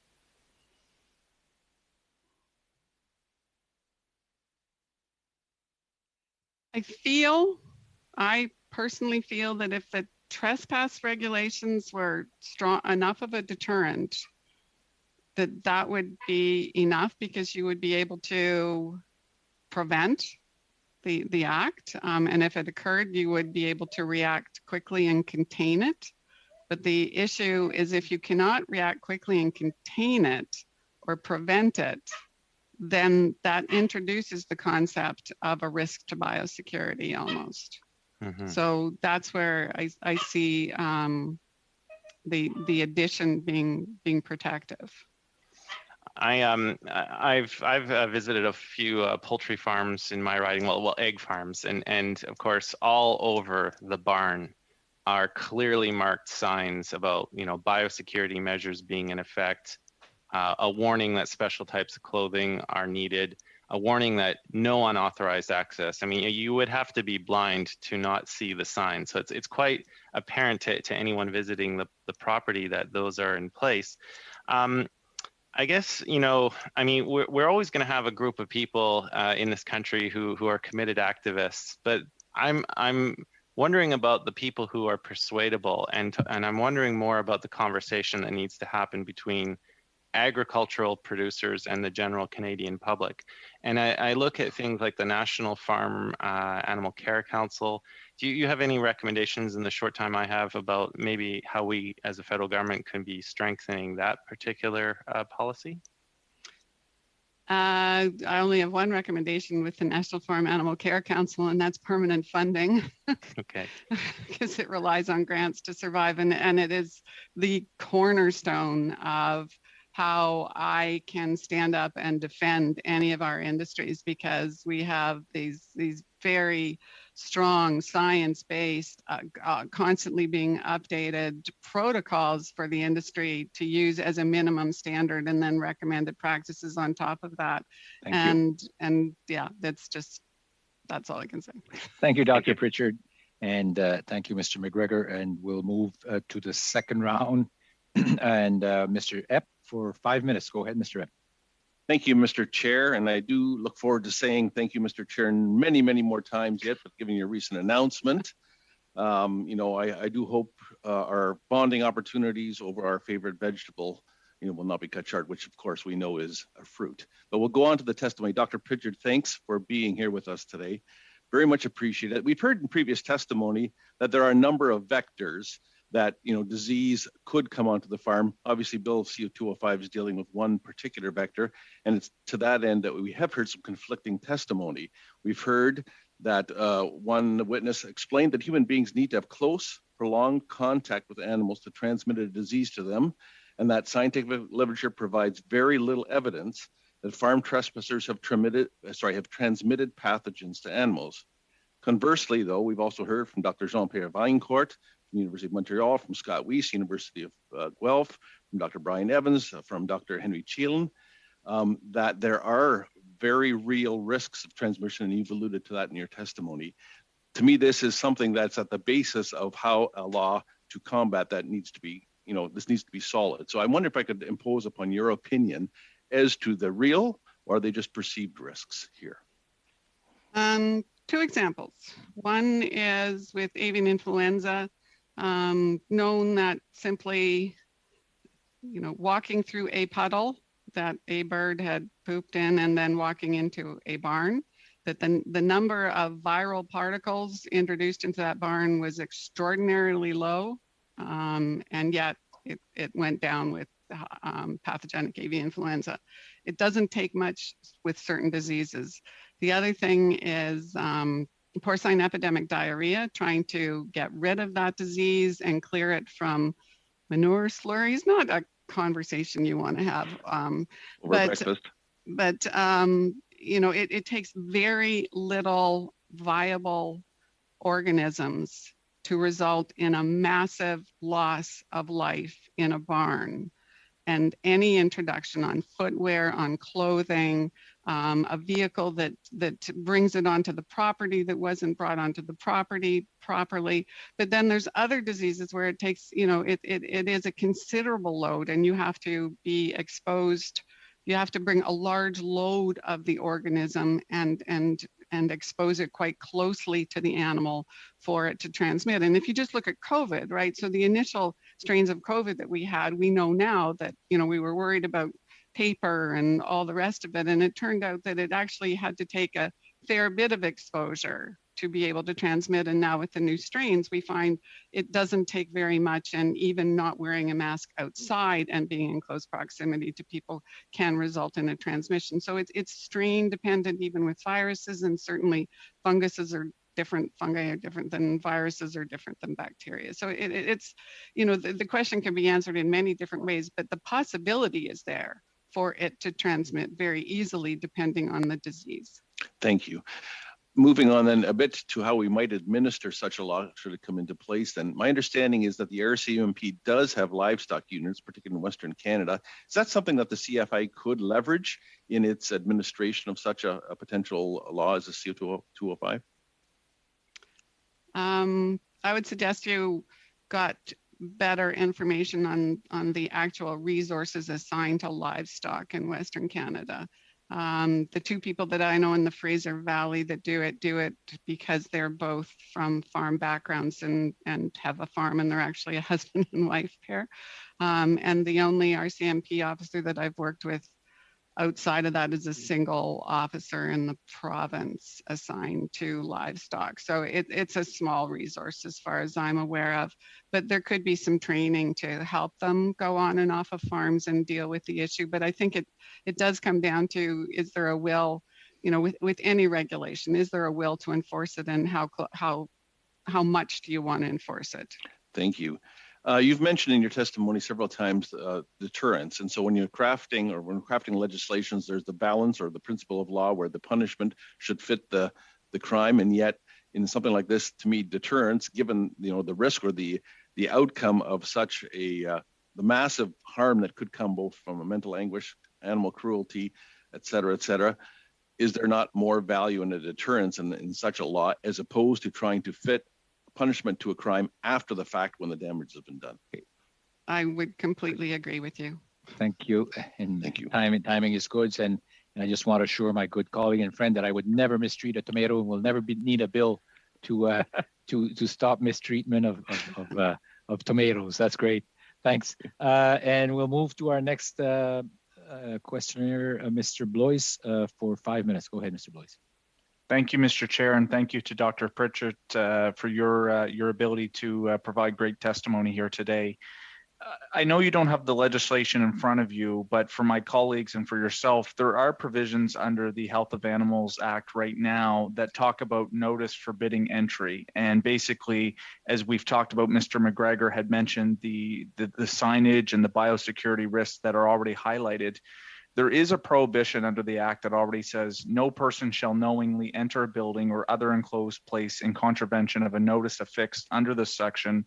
I personally feel that if the trespass regulations were strong enough of a deterrent, that would be enough, because you would be able to prevent the act. And if it occurred, you would be able to react quickly and contain it. But the issue is, if you cannot react quickly and contain it or prevent it, then that introduces the concept of a risk to biosecurity almost. So that's where I see the addition being protective. I've visited a few poultry farms in my riding, well egg farms, and of course all over the barn are clearly marked signs about, you know, biosecurity measures being in effect, a warning that special types of clothing are needed, a warning that no unauthorized access. I mean, you would have to be blind to not see the sign. So it's quite apparent to anyone visiting the property that those are in place. I guess, you know, I mean, we're always going to have a group of people in this country who are committed activists, but I'm wondering about the people who are persuadable, and I'm wondering more about the conversation that needs to happen between agricultural producers and the general Canadian public. And I look at things like the National Farm Animal Care Council. Do you have any recommendations in the short time I have about maybe how we as a federal government can be strengthening that particular policy? I only have one recommendation with the National Farm Animal Care Council, and that's permanent funding. Okay. Because it relies on grants to survive, and it is the cornerstone of how I can stand up and defend any of our industries, because we have these very strong science-based, constantly being updated protocols for the industry to use as a minimum standard, and then recommended practices on top of that. Thank you. And yeah, that's all I can say. Thank you, Dr. Pritchard. And thank you, Mr. McGregor. And we'll move to the second round. And Mr. Epp for 5 minutes. Go ahead, Mr. Epp. Thank you, Mr. Chair. And I do look forward to saying thank you, Mr. Chair, many, many more times yet for giving your recent announcement. I do hope our bonding opportunities over our favorite vegetable, will not be cut short, which of course we know is a fruit. But we'll go on to the testimony. Dr. Pritchard, thanks for being here with us today. Very much appreciate it. We've heard in previous testimony that there are a number of vectors that disease could come onto the farm. Obviously, Bill CO205 is dealing with one particular vector, and it's to that end that we have heard some conflicting testimony. We've heard that one witness explained that human beings need to have close, prolonged contact with animals to transmit a disease to them, and that scientific literature provides very little evidence that farm trespassers have transmitted pathogens to animals. Conversely, though, we've also heard from Dr. Jean-Pierre Vaillancourt, from the University of Montreal, from Scott Weiss, University of Guelph, from Dr. Brian Evans, from Dr. Henry Chelan, that there are very real risks of transmission, and you've alluded to that in your testimony. To me, this is something that's at the basis of how a law to combat that needs to be, this needs to be solid. So I wonder if I could impose upon your opinion as to the real, or are they just perceived risks here? Two examples. One is with avian influenza, known that simply, walking through a puddle that a bird had pooped in and then walking into a barn, that the number of viral particles introduced into that barn was extraordinarily low, and yet it went down with pathogenic avian influenza. It doesn't take much with certain diseases. The other thing is porcine epidemic diarrhea, trying to get rid of that disease and clear it from manure slurries. Not a conversation you want to have. It takes very little viable organisms to result in a massive loss of life in a barn. And any introduction on footwear, on clothing, a vehicle that brings it onto the property that wasn't brought onto the property properly. But then there's other diseases where it takes, it is a considerable load, and you have to be exposed. You have to bring a large load of the organism and expose it quite closely to the animal for it to transmit. And if you just look at COVID, right? So the initial strains of COVID that we had, we know now that, we were worried about paper and all the rest of it. And it turned out that it actually had to take a fair bit of exposure to be able to transmit. And now with the new strains, we find it doesn't take very much, and even not wearing a mask outside and being in close proximity to people can result in a transmission. So it's strain dependent, even with viruses, and certainly funguses are different, fungi are different than viruses, are different than bacteria. So it's, the question can be answered in many different ways, but the possibility is there for it to transmit very easily depending on the disease. Thank you. Moving on then a bit to how we might administer such a law should it come into place, then my understanding is that the RCMP does have livestock units, particularly in Western Canada. Is that something that the CFI could leverage in its administration of such a potential law as a CO205? I would suggest you got better information on the actual resources assigned to livestock in Western Canada. The two people that I know in the Fraser Valley that do it because they're both from farm backgrounds and have a farm, and they're actually a husband and wife pair. And the only RCMP officer that I've worked with outside of that is a single officer in the province assigned to livestock. So it's a small resource as far as I'm aware of, but there could be some training to help them go on and off of farms and deal with the issue. But I think it does come down to, is there a will, with any regulation, is there a will to enforce it, and how much do you want to enforce it? Thank you. You've mentioned in your testimony several times deterrence. And so when we're crafting legislations, there's the balance or the principle of law where the punishment should fit the crime. And yet in something like this, to me, deterrence, given the risk or the outcome of such the massive harm that could come both from a mental anguish, animal cruelty, et cetera, is there not more value in a deterrence in such a law as opposed to trying to fit punishment to a crime after the fact when the damage has been done? I would completely agree with you. Thank you. And thank you. Timing is good. And I just want to assure my good colleague and friend that I would never mistreat a tomato, and will never need a bill to stop mistreatment of tomatoes. That's great. Thanks. And we'll move to our next questioner, Mr. Blois, for 5 minutes. Go ahead, Mr. Blois. Thank you, Mr. Chair, and thank you to Dr. Pritchett for your ability to provide great testimony here today. I know you don't have the legislation in front of you, but for my colleagues and for yourself, there are provisions under the Health of Animals Act right now that talk about notice forbidding entry. And basically, as we've talked about, Mr. McGregor had mentioned the signage and the biosecurity risks that are already highlighted. There is a prohibition under the Act that already says no person shall knowingly enter a building or other enclosed place in contravention of a notice affixed under this section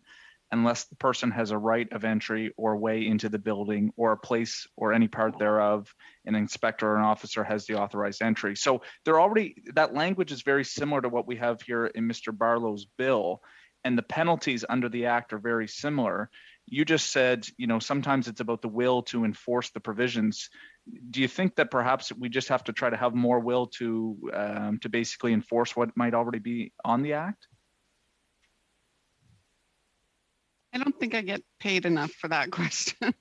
unless the person has a right of entry or way into the building or a place or any part thereof, an inspector or an officer has the authorized entry. So that language is very similar to what we have here in Mr. Barlow's bill, and the penalties under the Act are very similar. You just said, sometimes it's about the will to enforce the provisions. Do you think that perhaps we just have to try to have more will to basically enforce what might already be on the Act? I don't think I get paid enough for that question.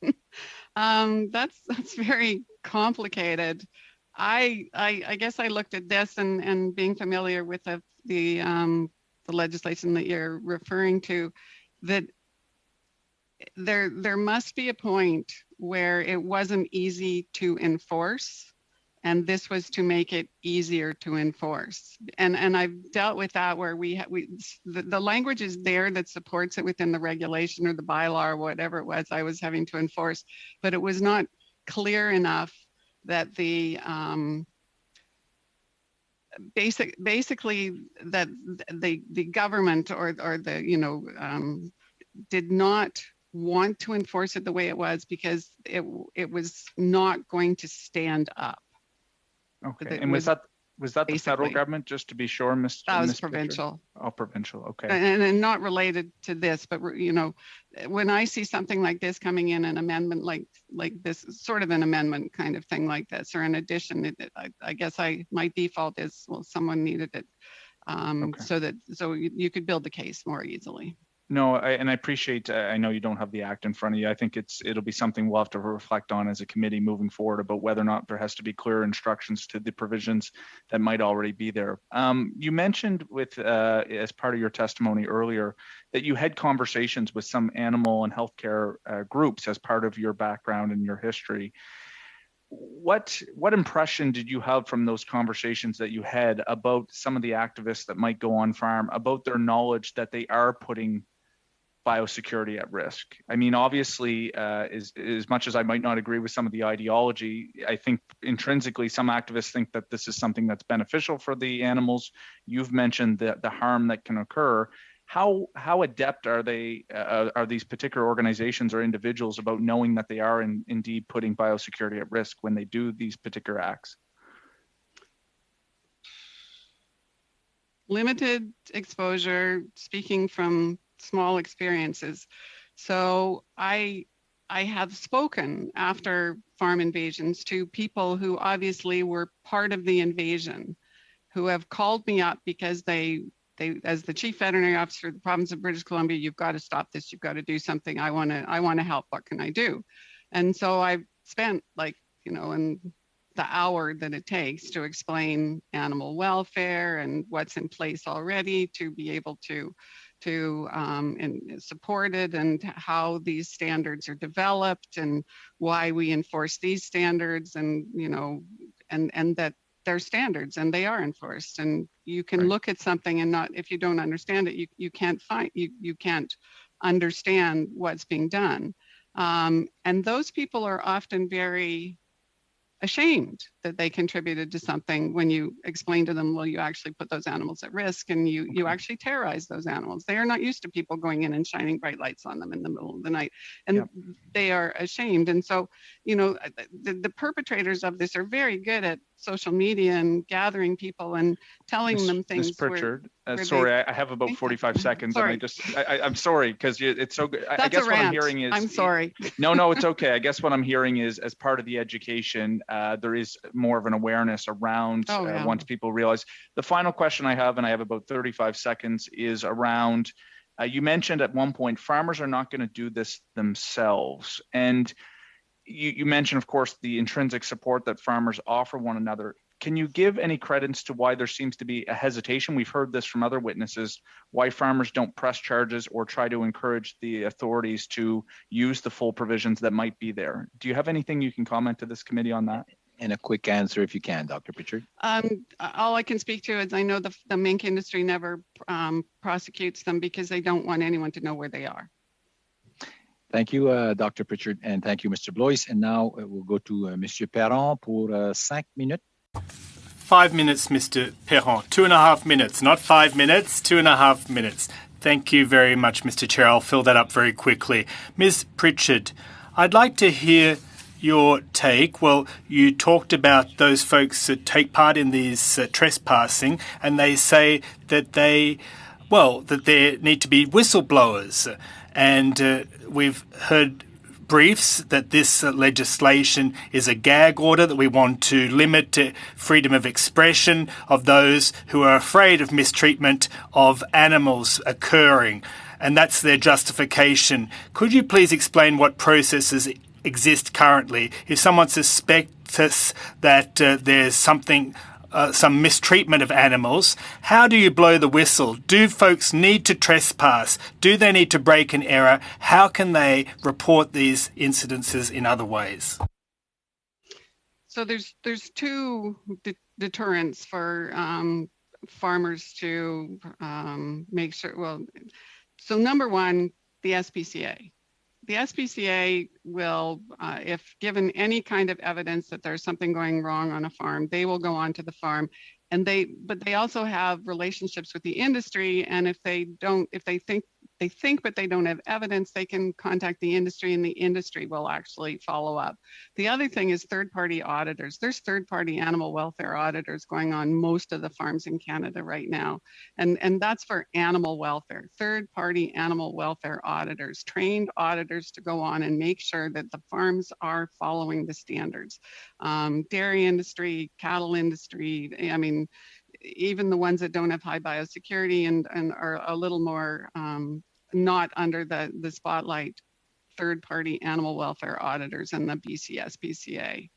That's very complicated. I guess I looked at this and being familiar with the legislation that you're referring to, that there must be a point where it wasn't easy to enforce, and this was to make it easier to enforce. And I've dealt with that where the language is there that supports it within the regulation or the bylaw or whatever it was I was having to enforce, but it was not clear enough that the basically that the government or the did not want to enforce it the way it was because it was not going to stand up. Okay, and was that the federal government, just to be sure, Mr. That was provincial. Oh, provincial, okay. And not related to this, but when I see something like this coming in, an amendment like this, sort of an amendment kind of thing like this, or an addition, I guess my default is, well, someone needed it, okay. so you could build the case more easily. No, I appreciate, I know you don't have the Act in front of you. I think it'll be something we'll have to reflect on as a committee moving forward about whether or not there has to be clear instructions to the provisions that might already be there. You mentioned as part of your testimony earlier that you had conversations with some animal and healthcare groups as part of your background and your history. What impression did you have from those conversations that you had about some of the activists that might go on farm, about their knowledge that they are putting biosecurity at risk? I mean, obviously, as much as I might not agree with some of the ideology, I think intrinsically some activists think that this is something that's beneficial for the animals. You've mentioned the harm that can occur. How adept are these particular organizations or individuals about knowing that they are indeed putting biosecurity at risk when they do these particular acts? Limited exposure, speaking from small experiences. So I I have spoken after farm invasions to people who obviously were part of the invasion, who have called me up because they as the chief veterinary officer of the province of British Columbia, you've got to stop this. You've got to do something. I want to help. What can I do? And so I've spent in the hour that it takes to explain animal welfare and what's in place already to be able to and support it, and how these standards are developed and why we enforce these standards, and and that they're standards and they are enforced, and you can look at something and not, if you don't understand it, you can't understand what's being done. And those people are often very ashamed that they contributed to something when you explain to them, well, you actually put those animals at risk, and you actually terrorize those animals. They are not used to people going in and shining bright lights on them in the middle of the night, and they are ashamed. And so, the perpetrators of this are very good at social media and gathering people and telling them things. Ms. Pritchard, sorry, I have about 45 seconds. Sorry. And I'm sorry, because it's so good. I guess a what rant. I'm hearing is, I'm sorry. No, it's okay. I guess what I'm hearing is, as part of the education, there is more of an awareness around once people realize. The final question I have, and I have about 35 seconds, is around, you mentioned at one point, farmers are not going to do this themselves. And you mentioned, of course, the intrinsic support that farmers offer one another. Can you give any credence to why there seems to be a hesitation? We've heard this from other witnesses, why farmers don't press charges or try to encourage the authorities to use the full provisions that might be there. Do you have anything you can comment to this committee on that? And a quick answer, if you can, Dr. Pritchard. All I can speak to is I know the mink industry never prosecutes them because they don't want anyone to know where they are. Thank you, Dr. Pritchard, and thank you, Mr. Blois. And now we'll go to Monsieur Perron pour 5 minutes. 5 minutes, Mr. Perron. 2.5 minutes, not 5 minutes, 2.5 minutes. Thank you very much, Mr. Chair. I'll fill that up very quickly. Ms. Pritchard, I'd like to hear your take. Well, you talked about those folks that take part in these trespassing, and they say that there need to be whistleblowers. And we've heard briefs that this legislation is a gag order, that we want to limit freedom of expression of those who are afraid of mistreatment of animals occurring. And that's their justification. Could you please explain what processes exist currently if someone suspects that there's some mistreatment of animals? How do you blow the whistle? Do folks need to trespass? Do they need to break an error? How can they report these incidences in other ways? So there's two deterrents for farmers to make sure. Well, so number one, the SPCA. The SPCA will, if given any kind of evidence that there's something going wrong on a farm, they will go onto the farm, and but they also have relationships with the industry. And if they think but they don't have evidence, they can contact the industry, and the industry will actually follow up. The other thing is third-party auditors. There's third-party animal welfare auditors going on most of the farms in Canada right now, and that's for animal welfare. Third-party animal welfare auditors, trained auditors to go on and make sure that the farms are following the standards. Dairy industry, cattle industry, I mean, even the ones that don't have high biosecurity and are a little more not under the spotlight, third-party animal welfare auditors and the BCSPCA.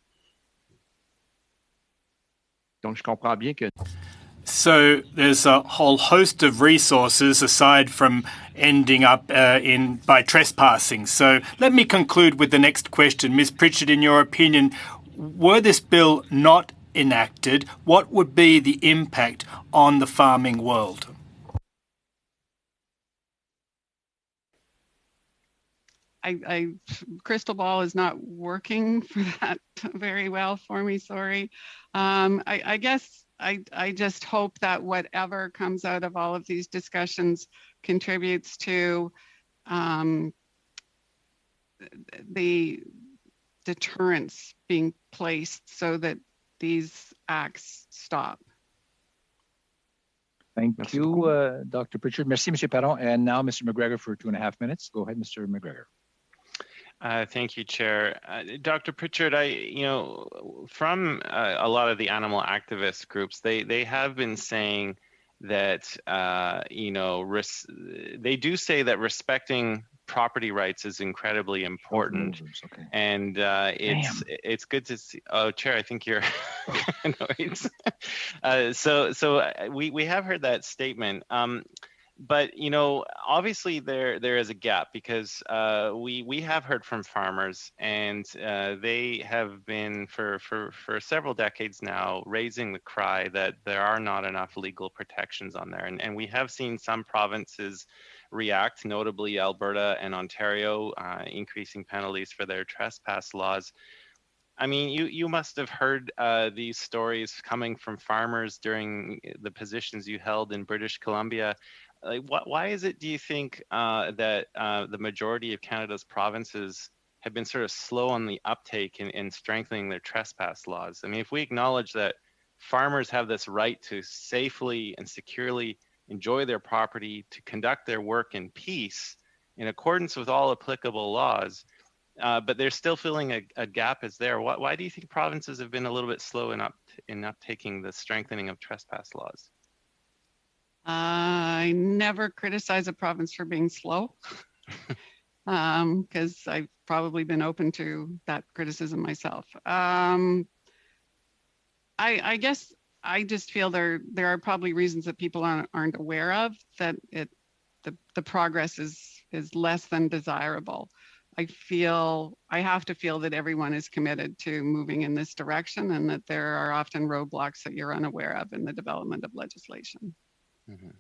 So there's a whole host of resources aside from ending up by trespassing. So let me conclude with the next question. Ms. Pritchard, in your opinion, were this bill not enacted, what would be the impact on the farming world? Crystal ball is not working for that very well for me, sorry. I guess I just hope that whatever comes out of all of these discussions contributes to the deterrence being placed so that these acts stop. Thank you, Dr. Pritchard. Merci, Monsieur Perron. And now Mr. McGregor for 2.5 minutes. Go ahead, Mr. McGregor. Thank you, Chair. Dr. Pritchard, from a lot of the animal activist groups, they have been saying that, they do say that respecting property rights is incredibly important. Okay. And it's good to see. Oh, Chair, I think you're annoyed. We have heard that statement. But obviously there is a gap because we have heard from farmers, and they have been for several decades now raising the cry that there are not enough legal protections on there, and we have seen some provinces react, notably Alberta and Ontario, increasing penalties for their trespass laws. I mean, you must have heard these stories coming from farmers during the positions you held in British Columbia. Like, why is it, do you think, that the majority of Canada's provinces have been sort of slow on the uptake in strengthening their trespass laws? I mean, if we acknowledge that farmers have this right to safely and securely enjoy their property, to conduct their work in peace in accordance with all applicable laws, but they're still feeling a gap is there. Why do you think provinces have been a little bit slow in uptaking the strengthening of trespass laws? I never criticize a province for being slow, because I've probably been open to that criticism myself. I guess I just feel there are probably reasons that people aren't aware of, that the progress is less than desirable. I have to feel that everyone is committed to moving in this direction, and that there are often roadblocks that you're unaware of in the development of legislation. Mm-hmm.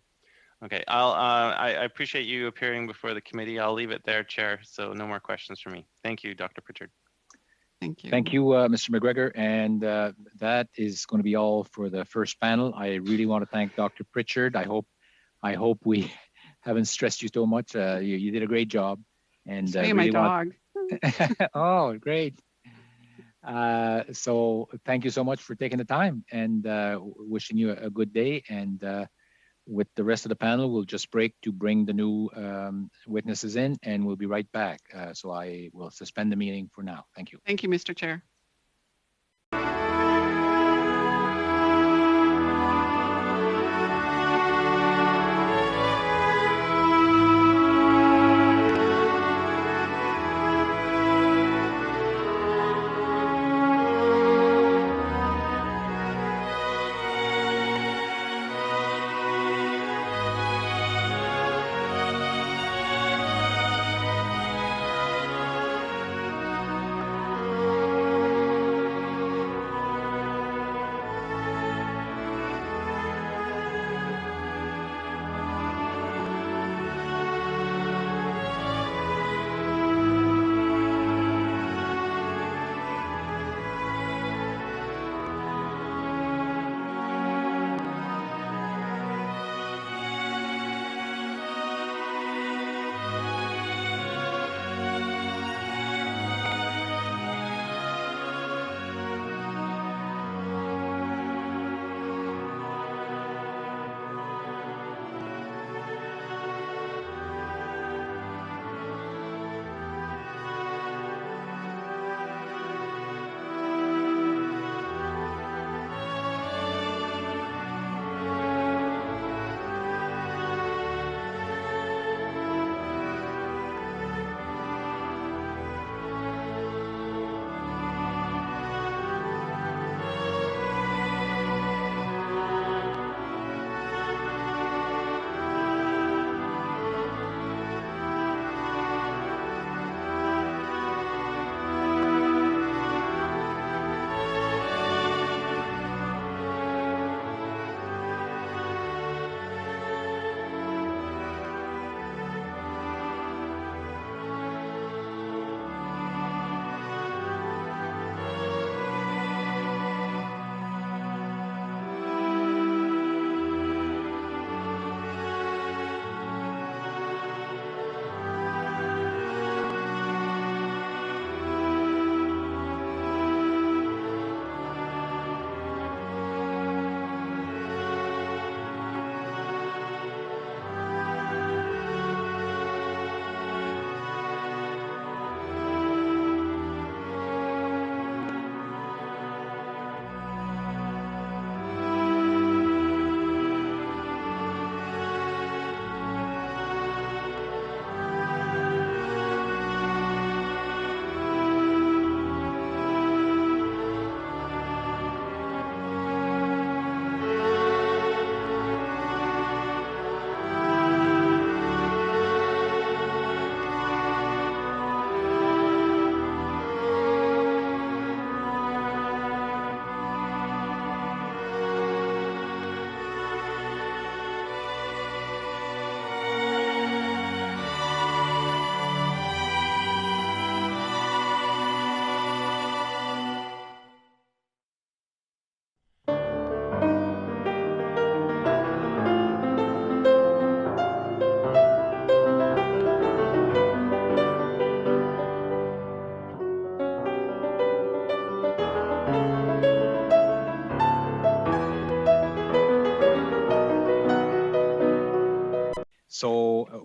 Okay, I appreciate you appearing before the committee. I'll leave it there, Chair. So no more questions from me. Thank you, Dr. Pritchard. Thank you. Thank you, Mr. McGregor. And that is going to be all for the first panel. I really want to thank Dr. Pritchard. I hope we haven't stressed you so much. You did a great job. And really my dog. Oh, great. So thank you so much for taking the time, and wishing you a good day. And with the rest of the panel, we'll just break to bring the new witnesses in, and we'll be right back. So I will suspend the meeting for now. Thank you. Thank you, Mr. Chair.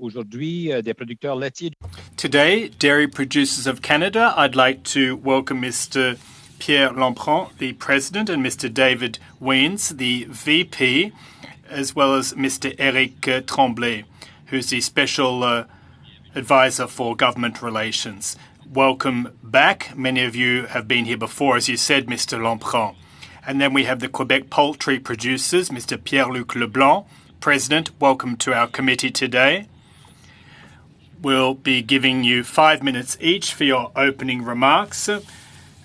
aujourd'hui des producteurs laitiers. Today, Dairy Producers of Canada, I'd like to welcome Mr. Pierre Lampron, the President, and Mr. David Weens, the VP, as well as Mr. Eric Tremblay, who's the Special Advisor for Government Relations. Welcome back. Many of you have been here before, as you said, Mr. Lampron. And then we have the Quebec Poultry Producers, Mr. Pierre-Luc Leblanc, President. Welcome to our committee today. We'll be giving you 5 minutes each for your opening remarks.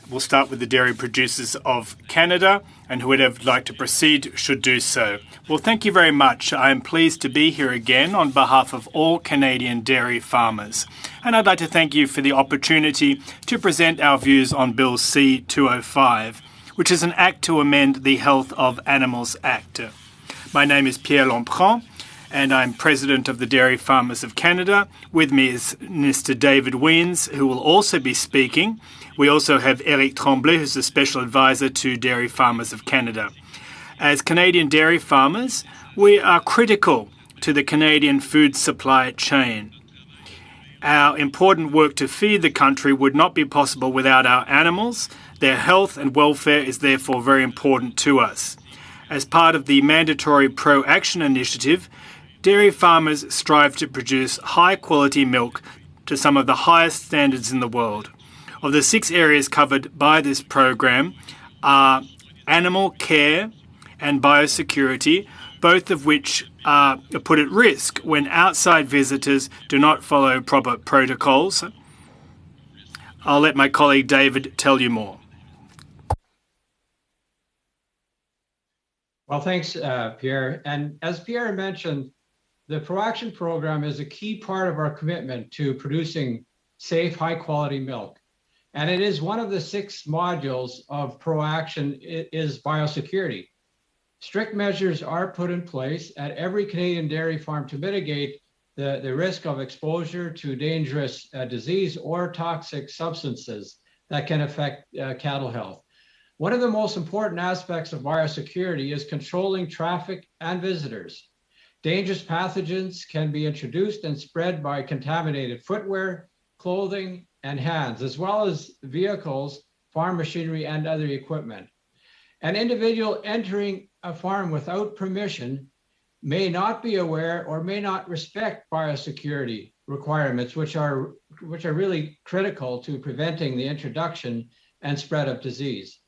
We'll start with the Dairy Producers of Canada, and whoever would like to proceed should do so. Well, thank you very much. I am pleased to be here again on behalf of all Canadian dairy farmers. And I'd like to thank you for the opportunity to present our views on Bill C-205, which is an act to amend the Health of Animals Act. My name is Pierre Lampron, and I'm President of the Dairy Farmers of Canada. With me is Mr. David Weens, who will also be speaking. We also have Eric Tremblay, who's the Special Advisor to Dairy Farmers of Canada. As Canadian dairy farmers, we are critical to the Canadian food supply chain. Our important work to feed the country would not be possible without our animals. Their health and welfare is therefore very important to us. As part of the mandatory Pro-Action initiative, dairy farmers strive to produce high-quality milk to some of the highest standards in the world. Of the 6 areas covered by this program are animal care and biosecurity, both of which are put at risk when outside visitors do not follow proper protocols. I'll let my colleague David tell you more. Well, thanks, Pierre. And as Pierre mentioned, the Pro-Action program is a key part of our commitment to producing safe, high-quality milk. And it is one of the 6 modules of Pro-Action is biosecurity. Strict measures are put in place at every Canadian dairy farm to mitigate the risk of exposure to dangerous disease or toxic substances that can affect cattle health. One of the most important aspects of biosecurity is controlling traffic and visitors. Dangerous pathogens can be introduced and spread by contaminated footwear, clothing, and hands, as well as vehicles, farm machinery, and other equipment. An individual entering a farm without permission may not be aware or may not respect biosecurity requirements, which are really critical to preventing the introduction and spread of disease.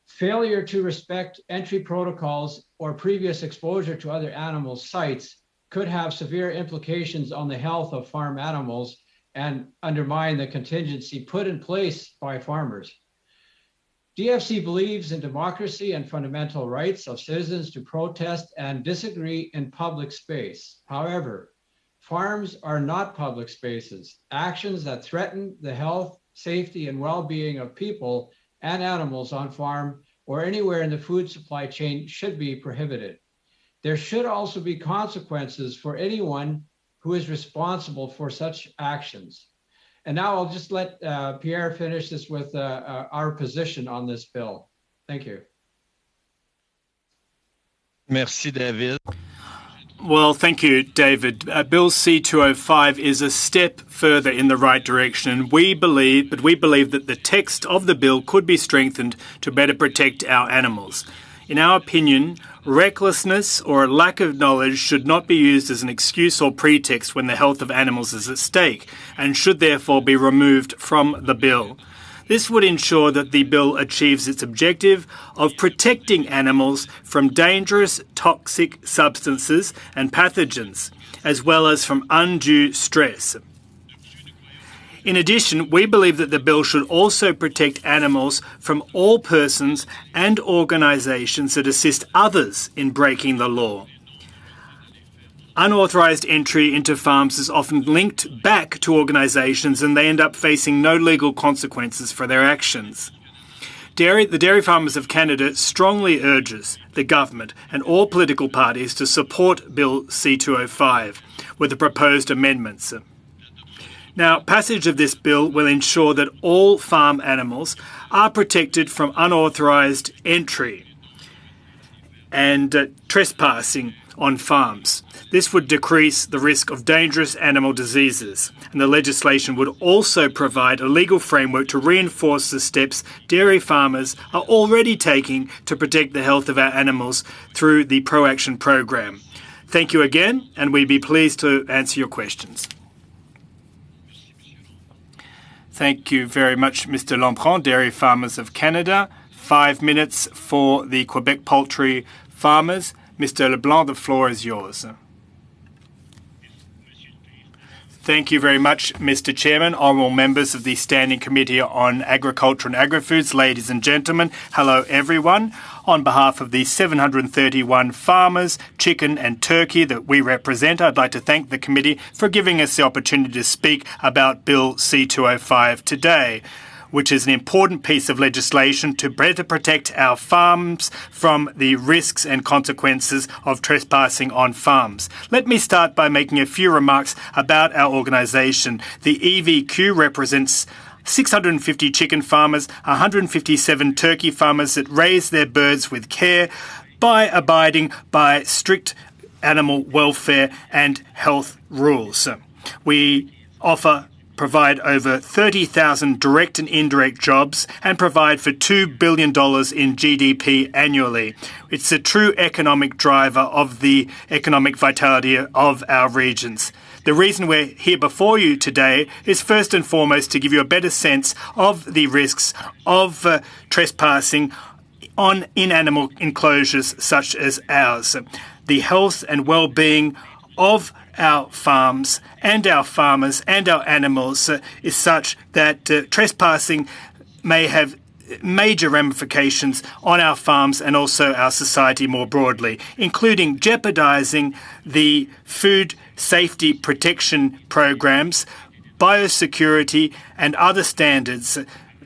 Failure to respect entry protocols or previous exposure to other animal sites could have severe implications on the health of farm animals and undermine the contingency put in place by farmers. DFC believes in democracy and fundamental rights of citizens to protest and disagree in public space. However, farms are not public spaces. Actions that threaten the health, safety, and well-being of people and animals on farm or anywhere in the food supply chain should be prohibited. There should also be consequences for anyone who is responsible for such actions. And now I'll just let Pierre finish this with our position on this bill. Thank you. Merci, David. Well, thank you, David. Bill C-205 is a step further in the right direction. We believe that the text of the bill could be strengthened to better protect our animals. In our opinion, recklessness or a lack of knowledge should not be used as an excuse or pretext when the health of animals is at stake, and should therefore be removed from the bill. This would ensure that the bill achieves its objective of protecting animals from dangerous toxic substances and pathogens, as well as from undue stress. In addition, we believe that the bill should also protect animals from all persons and organisations that assist others in breaking the law. Unauthorised entry into farms is often linked back to organisations, and they end up facing no legal consequences for their actions. The Dairy Farmers of Canada strongly urges the government and all political parties to support Bill C-205 with the proposed amendments. Now, passage of this bill will ensure that all farm animals are protected from unauthorised entry and trespassing on farms. This would decrease the risk of dangerous animal diseases, and the legislation would also provide a legal framework to reinforce the steps dairy farmers are already taking to protect the health of our animals through the ProAction program. Thank you again, and we'd be pleased to answer your questions. Thank you very much, Mr. Lampron, Dairy Farmers of Canada. 5 minutes for the Quebec poultry farmers. Mr. Leblanc, the floor is yours. Thank you very much, Mr. Chairman, honourable members of the Standing Committee on Agriculture and Agri-Foods, ladies and gentlemen. Hello, everyone. On behalf of the 731 farmers, chicken and turkey that we represent, I'd like to thank the committee for giving us the opportunity to speak about Bill C-205 today, which is an important piece of legislation to better protect our farms from the risks and consequences of trespassing on farms. Let me start by making a few remarks about our organisation. The EVQ represents 650 chicken farmers, 157 turkey farmers that raise their birds with care by abiding by strict animal welfare and health rules. We provide over 30,000 direct and indirect jobs and provide for $2 billion in GDP annually. It's a true economic driver of the economic vitality of our regions. The reason we're here before you today is first and foremost to give you a better sense of the risks of trespassing in animal enclosures such as ours. The health and well-being of our farms and our farmers and our animals is such that trespassing may have major ramifications on our farms and also our society more broadly, including jeopardizing the food safety protection programs, biosecurity and other standards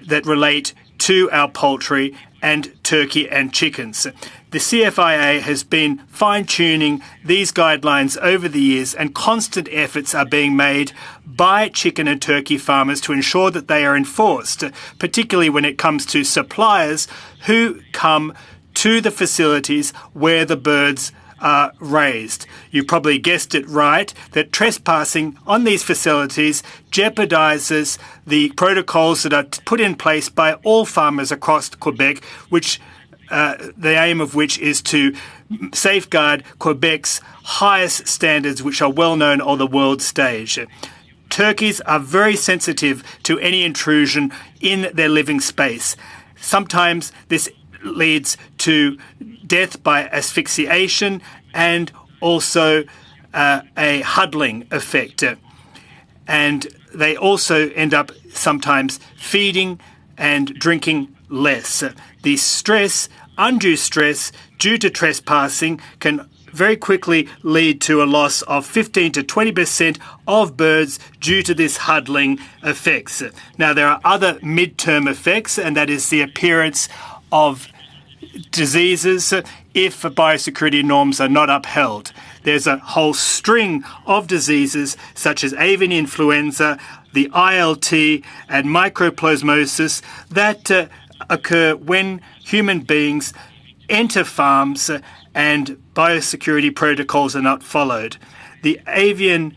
that relate to our poultry and turkey and chickens. The CFIA has been fine-tuning these guidelines over the years, and constant efforts are being made by chicken and turkey farmers to ensure that they are enforced, particularly when it comes to suppliers who come to the facilities where the birds are raised. You probably guessed it right that trespassing on these facilities jeopardizes the protocols that are put in place by all farmers across Quebec, which the aim of which is to safeguard Quebec's highest standards, which are well known on the world stage. Turkeys are very sensitive to any intrusion in their living space. Sometimes this leads to death by asphyxiation and also a huddling effect. And they also end up sometimes feeding and drinking less. The undue stress due to trespassing can very quickly lead to a loss of 15 to 20% of birds due to this huddling effects. Now, there are other mid-term effects, and that is the appearance of diseases if biosecurity norms are not upheld. There's a whole string of diseases such as avian influenza, the ILT, and mycoplasmosis that occur when human beings enter farms and biosecurity protocols are not followed. The avian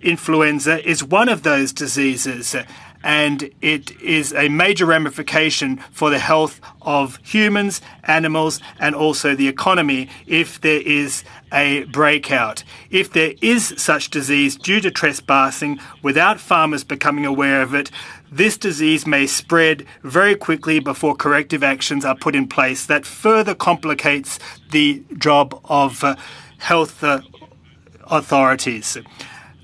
influenza is one of those diseases, and it is a major ramification for the health of humans, animals, and also the economy if there is a breakout. If there is such disease due to trespassing without farmers becoming aware of it, this disease may spread very quickly before corrective actions are put in place. That further complicates the job of health authorities.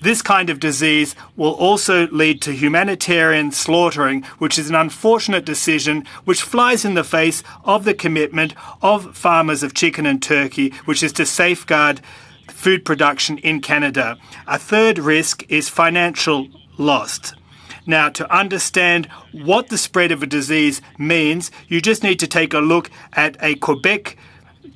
This kind of disease will also lead to humanitarian slaughtering, which is an unfortunate decision which flies in the face of the commitment of farmers of chicken and turkey, which is to safeguard food production in Canada. A third risk is financial loss. Now, to understand what the spread of a disease means, you just need to take a look at a Quebec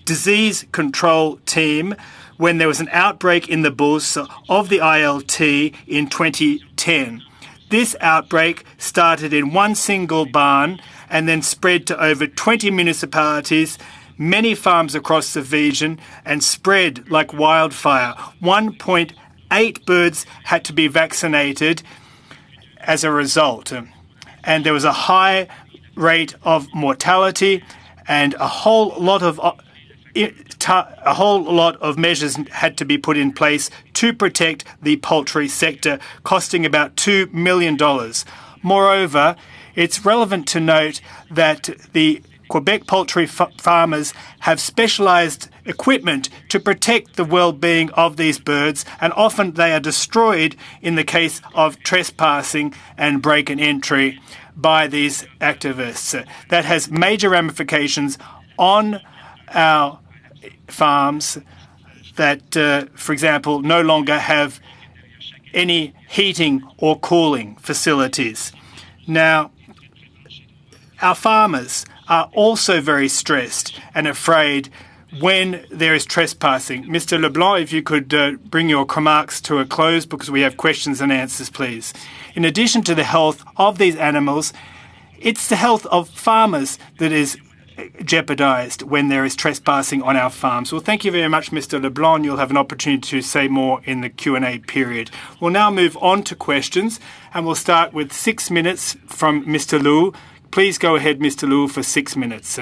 disease control team when there was an outbreak in the Beauce of the ILT in 2010. This outbreak started in one single barn and then spread to over 20 municipalities, many farms across the region and spread like wildfire. 1.8 birds had to be vaccinated as a result. And there was a high rate of mortality and a whole lot of measures had to be put in place to protect the poultry sector, costing about $2 million. Moreover, it's relevant to note that the Quebec poultry farmers have specialized equipment to protect the well-being of these birds, and often they are destroyed in the case of trespassing and break and entry by these activists. That has major ramifications on our farms that, for example, no longer have any heating or cooling facilities. Now, our farmers are also very stressed and afraid when there is trespassing. Mr. Leblanc, if you could bring your remarks to a close because we have questions and answers, please. In addition to the health of these animals, it's the health of farmers that is jeopardized when there is trespassing on our farms. Well, thank you very much, Mr. Leblanc. You'll have an opportunity to say more in the Q&A period. We'll now move on to questions, and we'll start with 6 minutes from Mr. Liu. Please go ahead, Mr. Liu, for 6 minutes.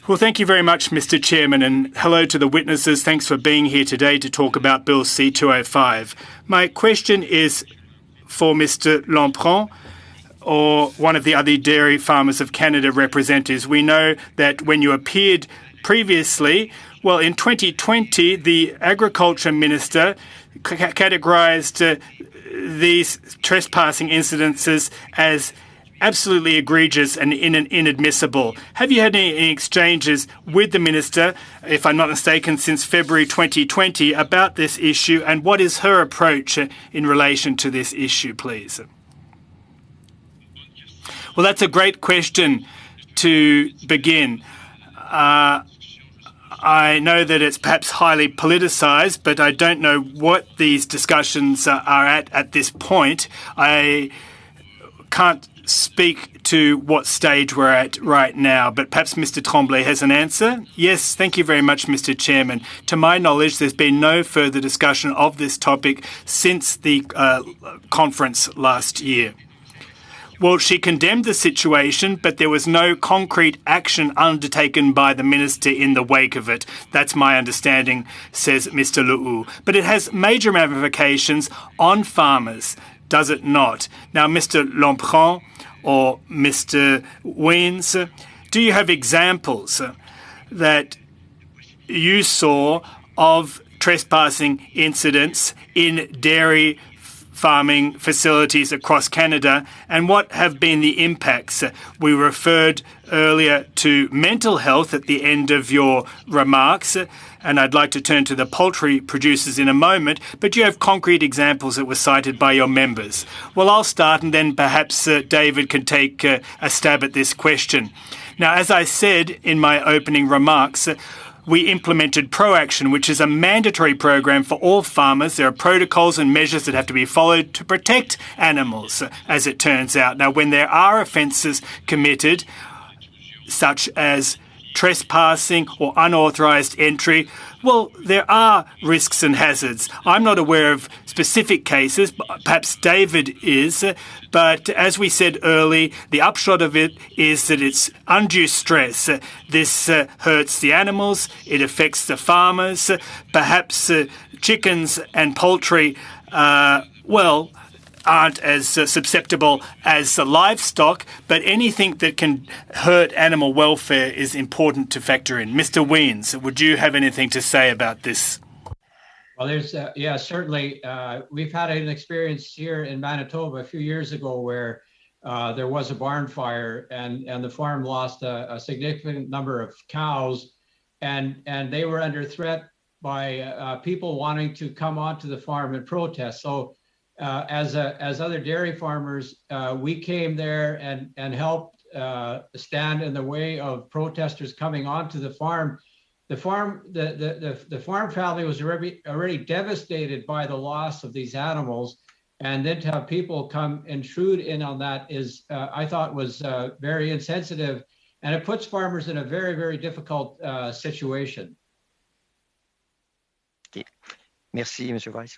Well, thank you very much, Mr. Chairman, and hello to the witnesses. Thanks for being here today to talk about Bill C-205. My question is for Mr. Lampron, or one of the other Dairy Farmers of Canada representatives. We know that when you appeared previously, well, in 2020, the Agriculture Minister categorized these trespassing incidences as absolutely egregious and inadmissible. Have you had any exchanges with the Minister, if I'm not mistaken, since February 2020 about this issue, and what is her approach in relation to this issue, please? Well, that's a great question to begin. I know that it's perhaps highly politicized, but I don't know what these discussions are at this point. I can't speak to what stage we're at right now, but perhaps Mr. Tremblay has an answer. Yes, thank you very much, Mr. Chairman. To my knowledge, there's been no further discussion of this topic since the conference last year. Well, she condemned the situation, but there was no concrete action undertaken by the minister in the wake of it. That's my understanding, says Mr. Liu. But it has major ramifications on farmers, does it not? Now, Mr. Lampron or Mr. Weens, do you have examples that you saw of trespassing incidents in dairy farming facilities across Canada, and what have been the impacts? We referred earlier to mental health at the end of your remarks, and I'd like to turn to the poultry producers in a moment, but you have concrete examples that were cited by your members. Well, I'll start, and then perhaps David can take a stab at this question. Now, as I said in my opening remarks, we implemented ProAction, which is a mandatory program for all farmers. There are protocols and measures that have to be followed to protect animals, as it turns out. Now, when there are offences committed, such as trespassing or unauthorised entry, well, there are risks and hazards. I'm not aware of specific cases, perhaps David is, but as we said early, the upshot of it is that it's undue stress. This hurts the animals, it affects the farmers, perhaps chickens and poultry, aren't as susceptible as the livestock, but anything that can hurt animal welfare is important to factor in. Mr. Weens, would you have anything to say about this? Well, there's, certainly. We've had an experience here in Manitoba a few years ago where there was a barn fire and the farm lost a significant number of cows, and they were under threat by people wanting to come onto the farm and protest. So as other dairy farmers, we came there and helped stand in the way of protesters coming onto the farm. The farm family was already devastated by the loss of these animals, and then to have people come intrude in on that is, I thought, was very insensitive and it puts farmers in a very, very difficult situation. Merci, Monsieur Vice.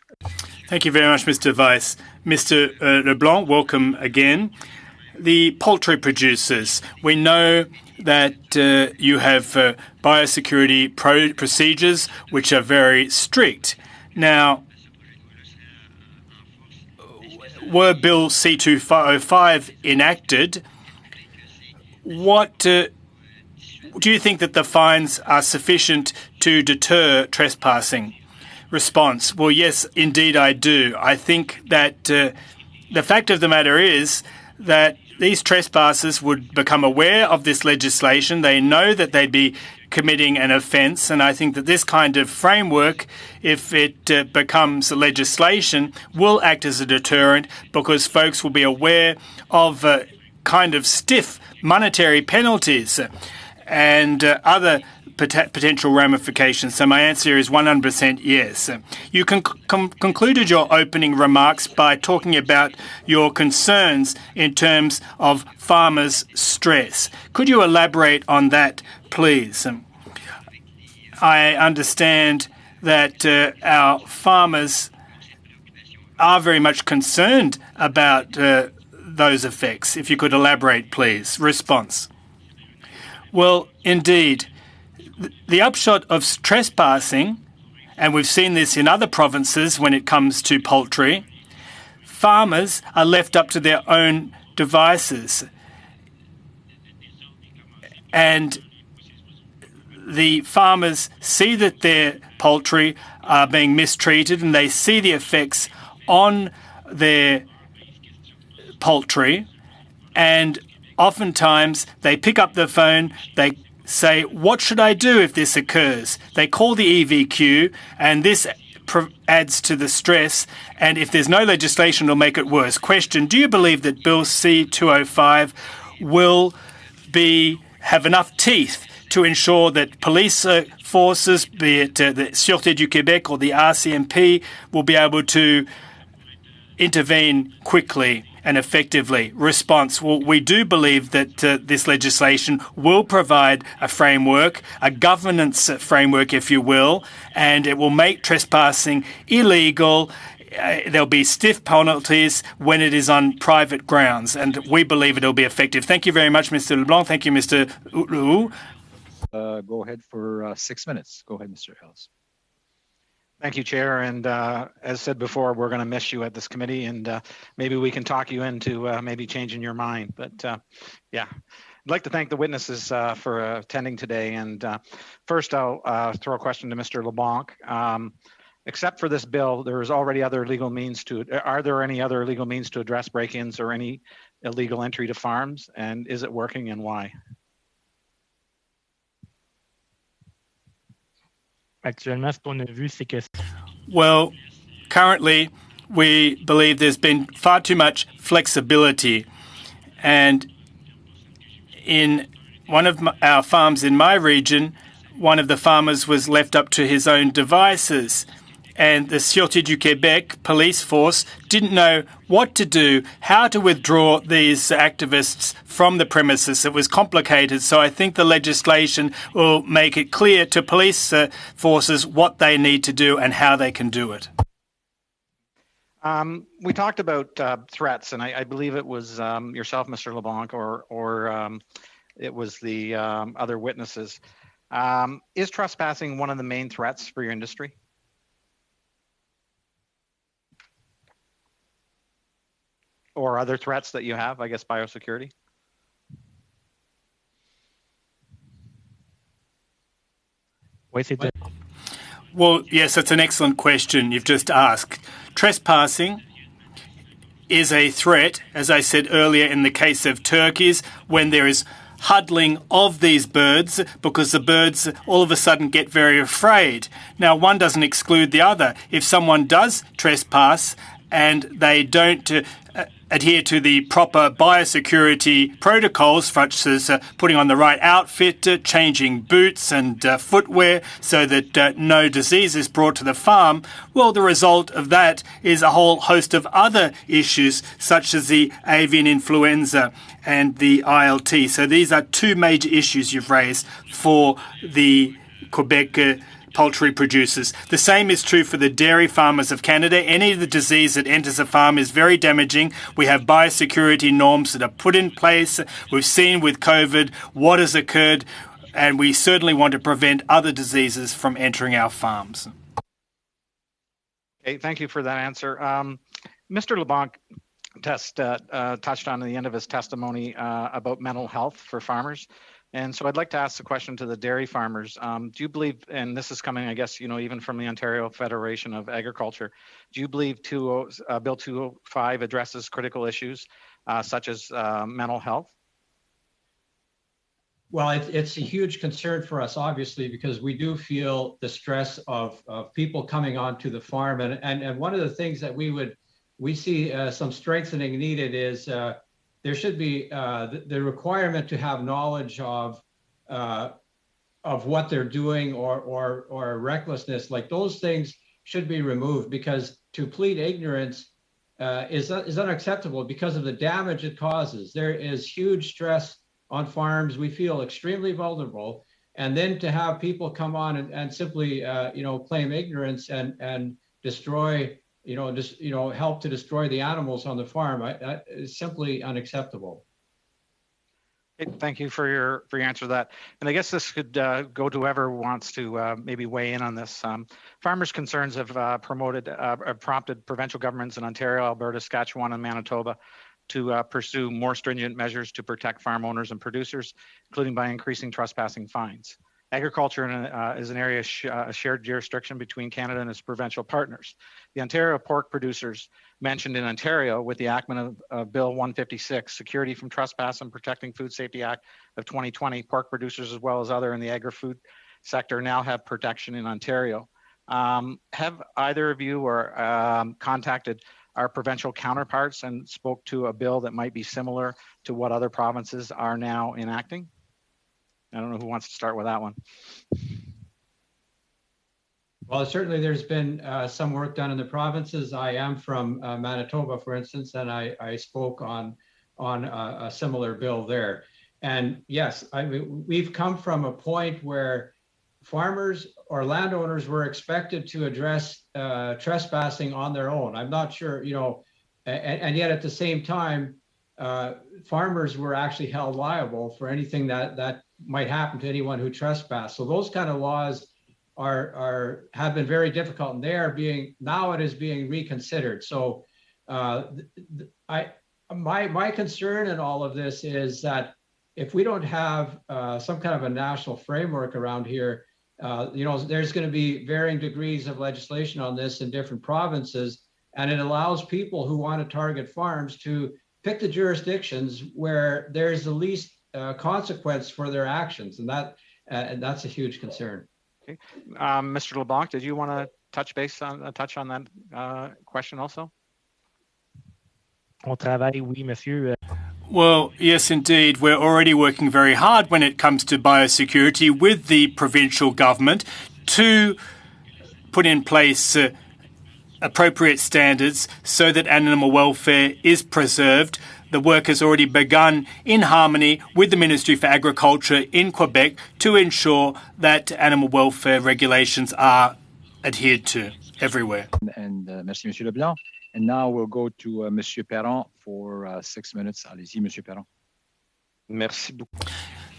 Thank you very much, Mr. Vice. Mr. Leblanc, welcome again. The poultry producers, we know that you have biosecurity procedures which are very strict. Now, were Bill C-205 enacted, what do you think that the fines are sufficient to deter trespassing? Response: well, yes, indeed I do. I think that the fact of the matter is that these trespassers would become aware of this legislation. They know that they'd be committing an offence, and I think that this kind of framework, if it becomes legislation, will act as a deterrent because folks will be aware of kind of stiff monetary penalties and other potential ramifications. So my answer is 100% yes. You concluded your opening remarks by talking about your concerns in terms of farmers' stress. Could you elaborate on that, please? I understand that our farmers are very much concerned about those effects. If you could elaborate, please. Response: well, indeed, the upshot of trespassing, and we've seen this in other provinces when it comes to poultry, farmers are left up to their own devices. And the farmers see that their poultry are being mistreated and they see the effects on their poultry, and oftentimes they pick up the phone, they say, what should I do if this occurs? They call the EVQ, and this adds to the stress, and if there's no legislation, it'll make it worse. Question: do you believe that Bill C-205 will have enough teeth to ensure that police forces, be it the Sûreté du Québec or the RCMP, will be able to intervene quickly and effectively? Response: well, we do believe that this legislation will provide a framework, a governance framework, if you will, and it will make trespassing illegal. There'll be stiff penalties when it is on private grounds, and we believe it'll be effective. Thank you very much, Mr. Leblanc. Thank you, Mr. Ulu. Go ahead for 6 minutes. Go ahead, Mr. Ellis. Thank you, Chair. And as said before, we're going to miss you at this committee, and maybe we can talk you into maybe changing your mind. But yeah, I'd like to thank the witnesses for attending today. And first, I'll throw a question to Mr. LeBlanc. Except for this bill, there is already other legal means are there any other legal means to address break-ins or any illegal entry to farms? And is it working, and why? Well, currently, we believe there's been far too much flexibility. And in one of our farms in my region, one of the farmers was left up to his own devices. And the Sûreté du Québec police force didn't know what to do, how to withdraw these activists from the premises. It was complicated, so I think the legislation will make it clear to police forces what they need to do and how they can do it. We talked about threats, and I believe it was yourself, Mr. LeBlanc, or it was the other witnesses. Is trespassing one of the main threats for your industry? Or other threats that you have, I guess, biosecurity? Well, yes, that's an excellent question you've just asked. Trespassing is a threat, as I said earlier, in the case of turkeys, when there is huddling of these birds, because the birds all of a sudden get very afraid. Now, one doesn't exclude the other. If someone does trespass and they don't adhere to the proper biosecurity protocols, such as putting on the right outfit, changing boots and footwear so that no disease is brought to the farm, well, the result of that is a whole host of other issues, such as the avian influenza and the ILT. So these are two major issues you've raised for the Quebec poultry producers. The same is true for the dairy farmers of Canada. Any of the disease that enters a farm is very damaging. We have biosecurity norms that are put in place. We've seen with COVID what has occurred, and we certainly want to prevent other diseases from entering our farms. Okay, thank you for that answer. Mr. LeBlanc touched on at the end of his testimony about mental health for farmers. And so I'd like to ask the question to the dairy farmers. Do you believe, and this is coming, I guess, even from the Ontario Federation of Agriculture, do you believe Bill 205 addresses critical issues such as mental health? Well, it's a huge concern for us, obviously, because we do feel the stress of people coming onto the farm. And one of the things that we see some strengthening needed is there should be the requirement to have knowledge of what they're doing or recklessness. Like those things should be removed, because to plead ignorance is unacceptable because of the damage it causes. There is huge stress on farms. We feel extremely vulnerable, and then to have people come on and simply claim ignorance and destroy, help to destroy the animals on the farm, that is simply unacceptable. Thank you for your answer to that. And I guess this could go to whoever wants to maybe weigh in on this. Farmers' concerns have prompted provincial governments in Ontario, Alberta, Saskatchewan, and Manitoba to pursue more stringent measures to protect farm owners and producers, including by increasing trespassing fines. Agriculture is an area of shared jurisdiction between Canada and its provincial partners. The Ontario pork producers mentioned in Ontario with the enactment of Bill 156, Security from Trespass and Protecting Food Safety Act of 2020, pork producers as well as other in the agri-food sector now have protection in Ontario. Have either of you contacted our provincial counterparts and spoke to a bill that might be similar to what other provinces are now enacting? I don't know who wants to start with that one. Well, certainly there's been some work done in the provinces. I am from Manitoba, for instance, and I spoke on a similar bill there. And yes, we've come from a point where farmers or landowners were expected to address trespassing on their own. I'm not sure, and yet at the same time, farmers were actually held liable for anything that might happen to anyone who trespassed. So those kind of laws have been very difficult, and now it is being reconsidered. So my concern in all of this is that if we don't have some kind of a national framework around here, there's going to be varying degrees of legislation on this in different provinces, and it allows people who want to target farms to pick the jurisdictions where there's the least consequence for their actions, and that's a huge concern. Okay. Mr. LeBlanc, did you want to touch on that question also? Well, yes, indeed. We're already working very hard when it comes to biosecurity with the provincial government to put in place appropriate standards so that animal welfare is preserved. The work has already begun in harmony with the Ministry for Agriculture in Quebec to ensure that animal welfare regulations are adhered to everywhere. And merci, Monsieur Leblanc. And now we'll go to Monsieur Perron for 6 minutes. Allez-y, Monsieur Perron. Merci beaucoup.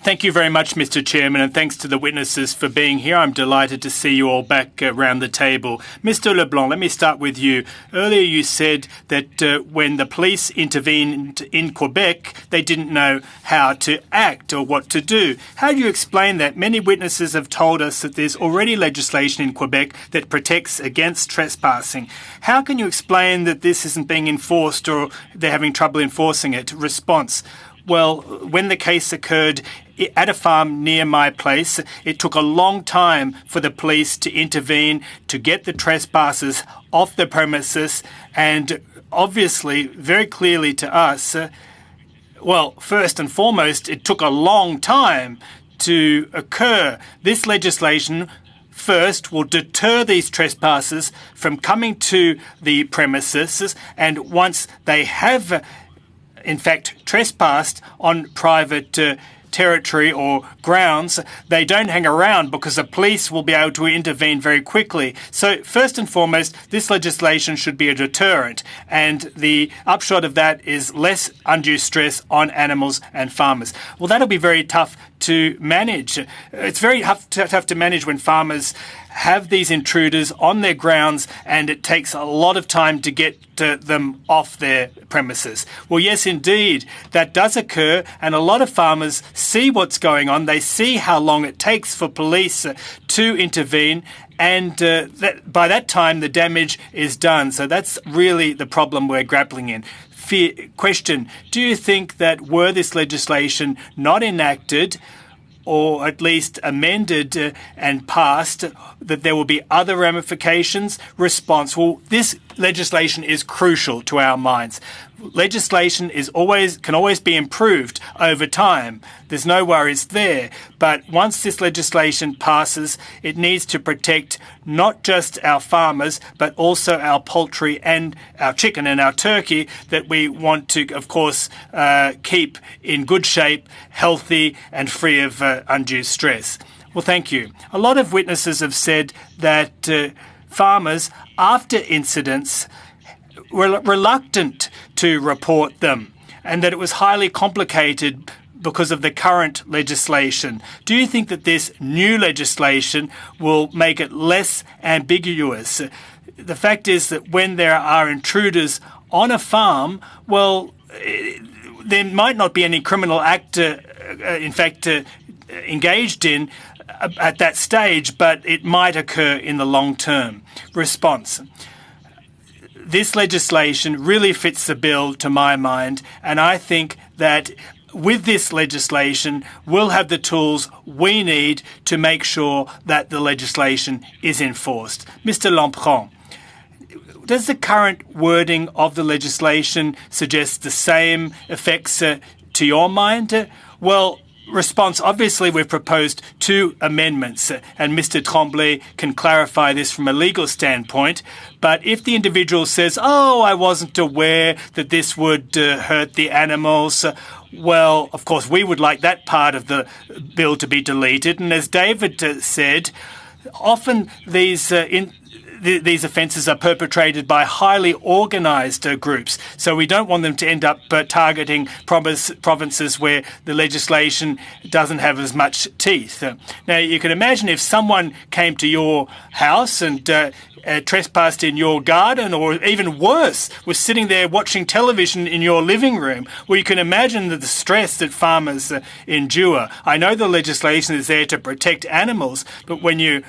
Thank you very much, Mr. Chairman, and thanks to the witnesses for being here. I'm delighted to see you all back around the table. Mr. Leblanc, let me start with you. Earlier you said that when the police intervened in Quebec, they didn't know how to act or what to do. How do you explain that? Many witnesses have told us that there's already legislation in Quebec that protects against trespassing. How can you explain that this isn't being enforced or they're having trouble enforcing it? Response. Well, when the case occurred at a farm near my place, it took a long time for the police to intervene to get the trespassers off the premises and obviously very clearly to us, well, first and foremost, it took a long time to occur. This legislation first will deter these trespassers from coming to the premises, and once they have in fact trespassed on private territory or grounds, they don't hang around because the police will be able to intervene very quickly. So first and foremost, this legislation should be a deterrent, and the upshot of that is less undue stress on animals and farmers. Well, that'll be very tough to manage. It's very tough to manage when farmers have these intruders on their grounds, and it takes a lot of time to get them off their premises. Well, yes, indeed, that does occur, and a lot of farmers see what's going on. They see how long it takes for police to intervene, and by that time, the damage is done. So that's really the problem we're grappling in. Question, do you think that were this legislation not enacted, or at least amended and passed, that there will be other ramifications? Response, well, this legislation is crucial to our minds. Legislation can always be improved over time. There's no worries there. But once this legislation passes, it needs to protect not just our farmers, but also our poultry and our chicken and our turkey that we want to, of course, keep in good shape, healthy and free of undue stress. Well, thank you. A lot of witnesses have said that farmers, after incidents, were reluctant to report them, and that it was highly complicated because of the current legislation. Do you think that this new legislation will make it less ambiguous? The fact is that when there are intruders on a farm, well, there might not be any criminal act, engaged in at that stage, but it might occur in the long term. Response. This legislation really fits the bill to my mind, and I think that with this legislation, we'll have the tools we need to make sure that the legislation is enforced. Mr. Lampron, does the current wording of the legislation suggest the same effects to your mind? Well, response, obviously we've proposed 2 amendments, and Mr. Tremblay can clarify this from a legal standpoint. But if the individual says, oh, I wasn't aware that this would hurt the animals, well, of course, we would like that part of the bill to be deleted. And as David said, often these offences are perpetrated by highly organised groups. So we don't want them to end up targeting provinces where the legislation doesn't have as much teeth. Now, you can imagine if someone came to your house and trespassed in your garden, or even worse, was sitting there watching television in your living room. Well, you can imagine the stress that farmers endure. I know the legislation is there to protect animals, but when you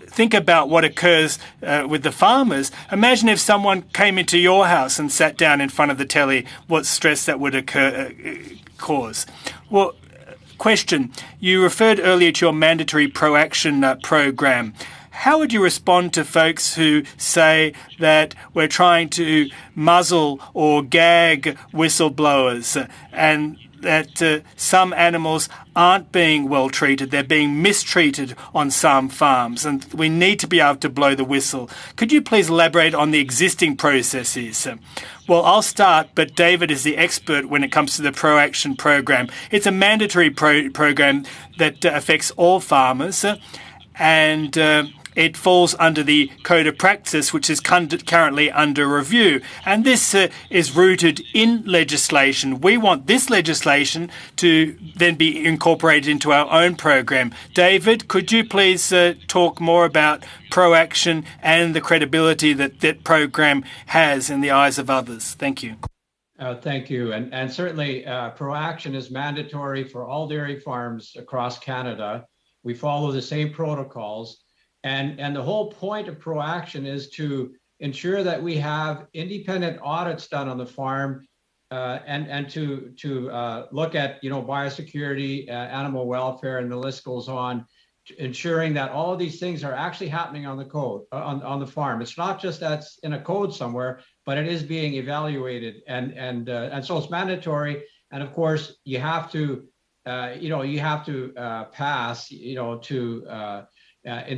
think about what occurs with the farmers, imagine if someone came into your house and sat down in front of the telly, what stress that would cause. Well, question, you referred earlier to your mandatory pro-action program. How would you respond to folks who say that we're trying to muzzle or gag whistleblowers and that some animals aren't being well treated, they're being mistreated on some farms, and we need to be able to blow the whistle? Could you please elaborate on the existing processes? Well, I'll start, but David is the expert when it comes to the Pro-Action program. It's a mandatory program that affects all farmers, and it falls under the Code of Practice, which is currently under review. And this is rooted in legislation. We want this legislation to then be incorporated into our own program. David, could you please talk more about Pro-Action and the credibility that that program has in the eyes of others? Thank you. Thank you. And certainly Pro-Action is mandatory for all dairy farms across Canada. We follow the same protocols. And the whole point of Pro-Action is to ensure that we have independent audits done on the farm and to look at, biosecurity, animal welfare, and the list goes on, ensuring that all of these things are actually happening on the code, on the farm. It's not just that's in a code somewhere, but it is being evaluated, and so it's mandatory. And of course, you have to pass, in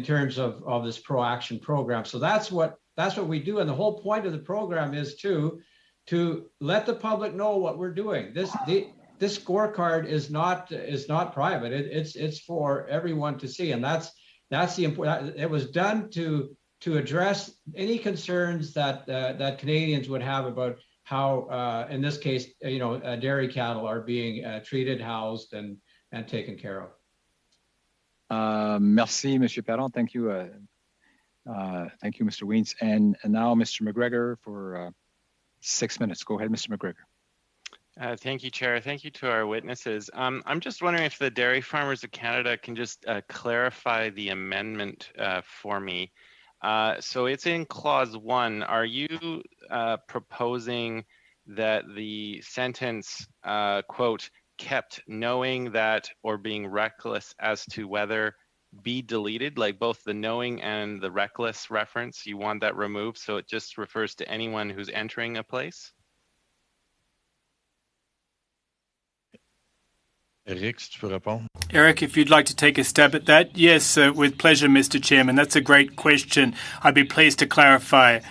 terms of this pro-action program. So that's what we do, and the whole point of the program is to let the public know what we're doing. This scorecard is not private. It's for everyone to see, and that's the important. It was done to address any concerns that Canadians would have about how, in this case, dairy cattle are being treated, housed, and taken care of. Merci, Monsieur Perron. Thank you. Thank you, Mr. Weens. And now Mr. McGregor for 6 minutes. Go ahead, Mr. McGregor. Thank you, Chair. Thank you to our witnesses. I'm just wondering if the Dairy Farmers of Canada can just clarify the amendment for me. So it's in clause 1. Are you proposing that the sentence, quote, kept knowing that or being reckless as to whether be deleted, like both the knowing and the reckless reference? You want that removed so it just refers to anyone who's entering a place? Eric, if you'd like to take a stab at that. Yes, with pleasure, Mr. Chairman. That's a great question. I'd be pleased to clarify.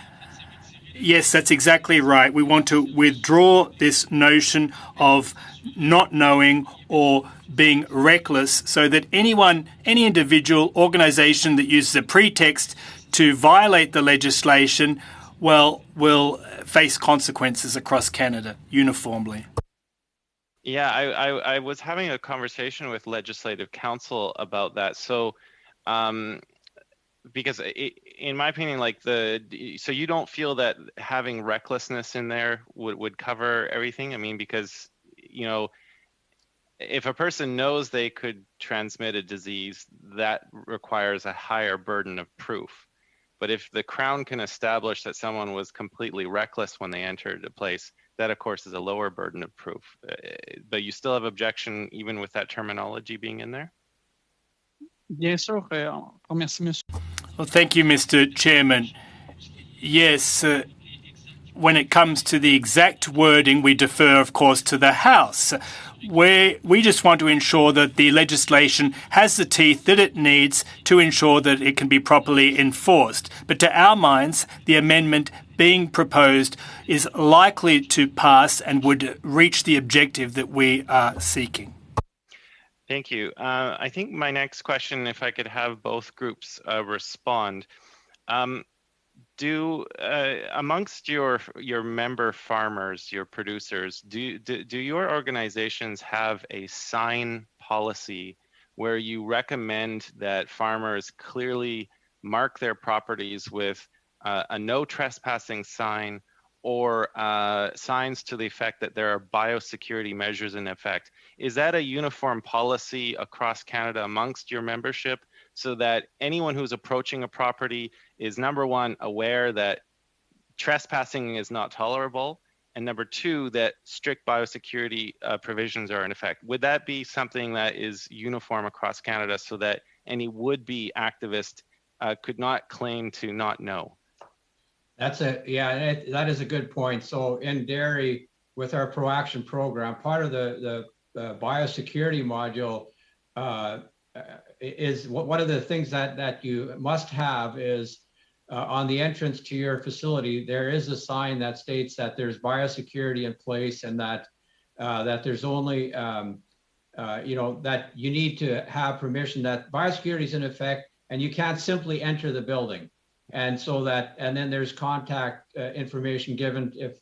Yes, that's exactly right. We want to withdraw this notion of not knowing or being reckless so that any individual, organisation that uses a pretext to violate the legislation, will face consequences across Canada uniformly. Yeah, I was having a conversation with Legislative Counsel about that. So, because in my opinion, so you don't feel that having recklessness in there would cover everything? I mean, because, if a person knows they could transmit a disease, that requires a higher burden of proof. But if the Crown can establish that someone was completely reckless when they entered a place, that, of course, is a lower burden of proof. But you still have objection even with that terminology being in there? Bien sûr. Merci, monsieur. Well, thank you, Mr. Chairman. Yes, when it comes to the exact wording, we defer, of course, to the House. We just want to ensure that the legislation has the teeth that it needs to ensure that it can be properly enforced. But to our minds, the amendment being proposed is likely to pass and would reach the objective that we are seeking. Thank you. I think my next question, if I could have both groups respond. Amongst your member farmers, your producers, do your organizations have a sign policy where you recommend that farmers clearly mark their properties with a no trespassing sign or signs to the effect that there are biosecurity measures in effect? Is that a uniform policy across Canada amongst your membership so that anyone who's approaching a property is, number one, aware that trespassing is not tolerable, and number two, that strict biosecurity provisions are in effect? Would that be something that is uniform across Canada so that any would-be activist could not claim to not know? That is a good point. So in dairy, with our pro-action program, part of the biosecurity module is one of the things that you must have is on the entrance to your facility, there is a sign that states that there's biosecurity in place and that there's only, that you need to have permission, that biosecurity is in effect and you can't simply enter the building. And so and then there's contact information given if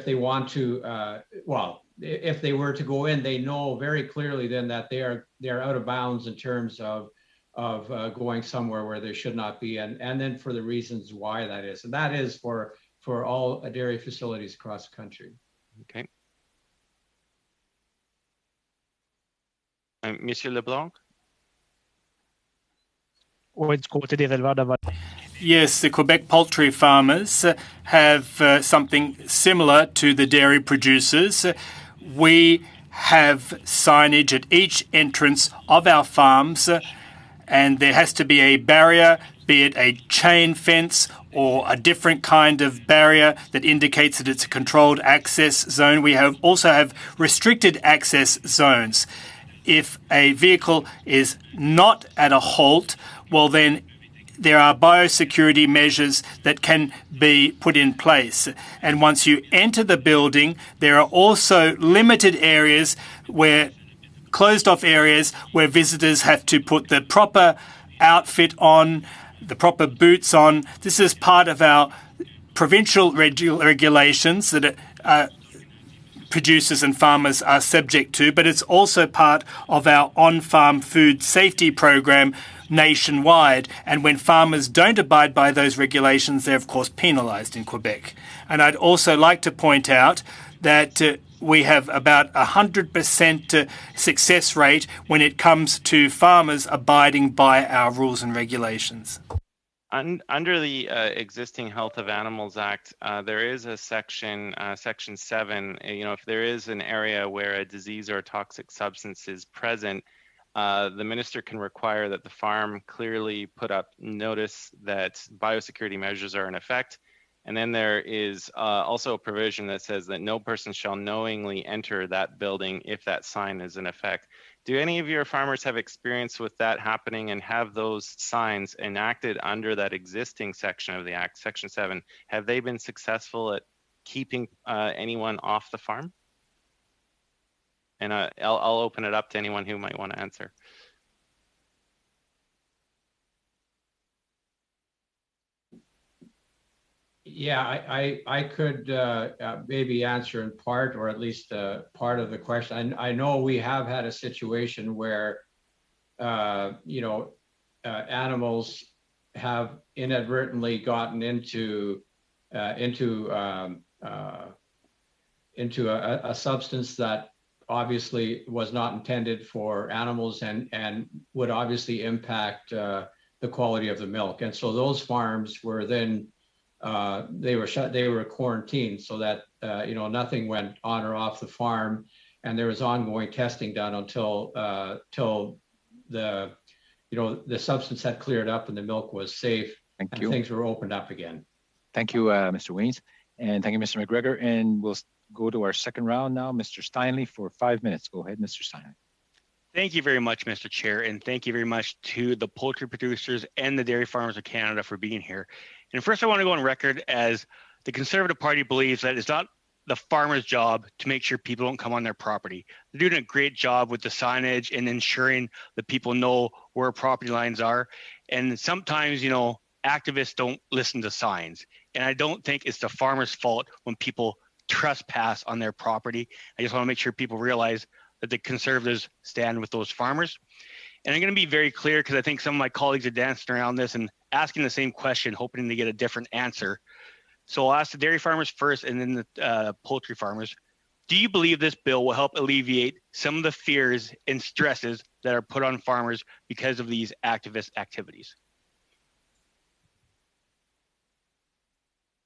they want to, if they were to go in, they know very clearly then that they're out of bounds in terms of going somewhere where they should not be, and then for the reasons why that is. And that is for all dairy facilities across the country. Okay. Monsieur Leblanc? Yes, the Quebec poultry farmers have something similar to the dairy producers. We have signage at each entrance of our farms, and there has to be a barrier, be it a chain fence or a different kind of barrier that indicates that it's a controlled access zone. We also have restricted access zones. If a vehicle is not at a halt, well then there are biosecurity measures that can be put in place. And once you enter the building, there are also limited areas closed off areas where visitors have to put the proper outfit on, the proper boots on. This is part of our provincial regulations that producers and farmers are subject to, but it's also part of our on-farm food safety program nationwide. And when farmers don't abide by those regulations, they're of course penalised in Quebec. And I'd also like to point out that we have about 100% success rate when it comes to farmers abiding by our rules and regulations. Under the existing Health of Animals Act, there is a section 7. If there is an area where a disease or a toxic substance is present, the minister can require that the farm clearly put up notice that biosecurity measures are in effect. And then there is also a provision that says that no person shall knowingly enter that building if that sign is in effect. Do any of your farmers have experience with that happening, and have those signs enacted under that existing section of the Act, Section 7? Have they been successful at keeping anyone off the farm? And I'll open it up to anyone who might want to answer. Yeah, I could maybe answer in part, or at least part of the question. I know we have had a situation where, animals have inadvertently gotten into a substance that obviously was not intended for animals and would obviously impact the quality of the milk. And so those farms were then they were quarantined so that nothing went on or off the farm, and there was ongoing testing done until the substance had cleared up and the milk was safe. Thank you. Things were opened up again. Thank you, Mr. Weens, and thank you, Mr. McGregor. And we'll go to our second round now. Mr. Steinley for 5 minutes. Go ahead, Mr. Steinley. Thank you very much, Mr. Chair, and thank you very much to the poultry producers and the dairy farmers of Canada for being here. And first, I want to go on record as the Conservative Party believes that it's not the farmer's job to make sure people don't come on their property. They're doing a great job with the signage and ensuring that people know where property lines are. And sometimes, activists don't listen to signs. And I don't think it's the farmer's fault when people trespass on their property. I just want to make sure people realize that the Conservatives stand with those farmers. And I'm going to be very clear because I think some of my colleagues are dancing around this and asking the same question, hoping to get a different answer. So I'll ask the dairy farmers first and then the poultry farmers. Do you believe this bill will help alleviate some of the fears and stresses that are put on farmers because of these activist activities?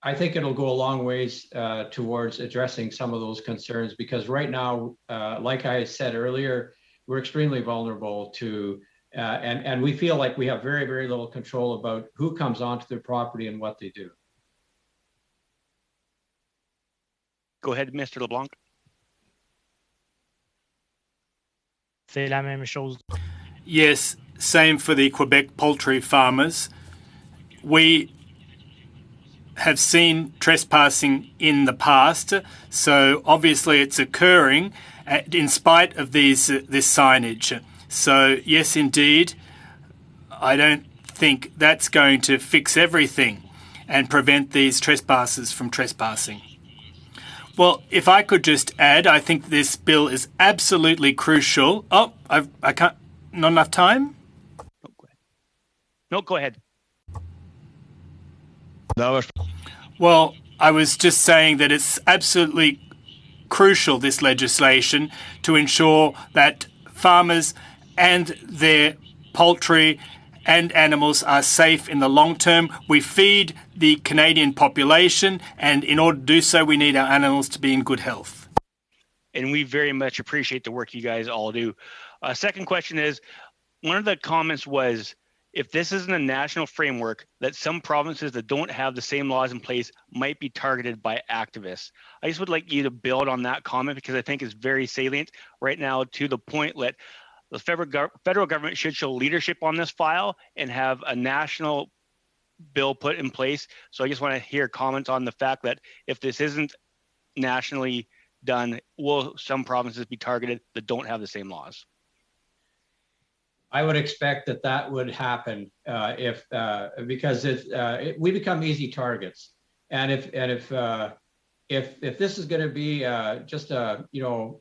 I think it'll go a long ways towards addressing some of those concerns, because right now, like I said earlier, we're extremely vulnerable to, and we feel like we have very, very little control about who comes onto their property and what they do. Go ahead, Mr. LeBlanc. C'est la même chose. Yes, same for the Quebec poultry farmers. We have seen trespassing in the past, so obviously it's occurring in spite of this signage. So yes, indeed, I don't think that's going to fix everything and prevent these trespassers from trespassing. Well, if I could just add, I think this bill is absolutely crucial. Oh, I can't. Not enough time? No, go ahead. Well, I was just saying that it's absolutely crucial, this legislation, to ensure that farmers and their poultry and animals are safe in the long term. We feed the Canadian population, and in order to do so, we need our animals to be in good health. And we very much appreciate the work you guys all do. Second question is, one of the comments was, if this isn't a national framework, that some provinces that don't have the same laws in place might be targeted by activists. I just would like you to build on that comment because I think it's very salient right now, to the point that the federal government should show leadership on this file and have a national bill put in place. So I just want to hear comments on the fact that if this isn't nationally done, will some provinces be targeted that don't have the same laws? I would expect that would happen if because we become easy targets, and if this is going to be just a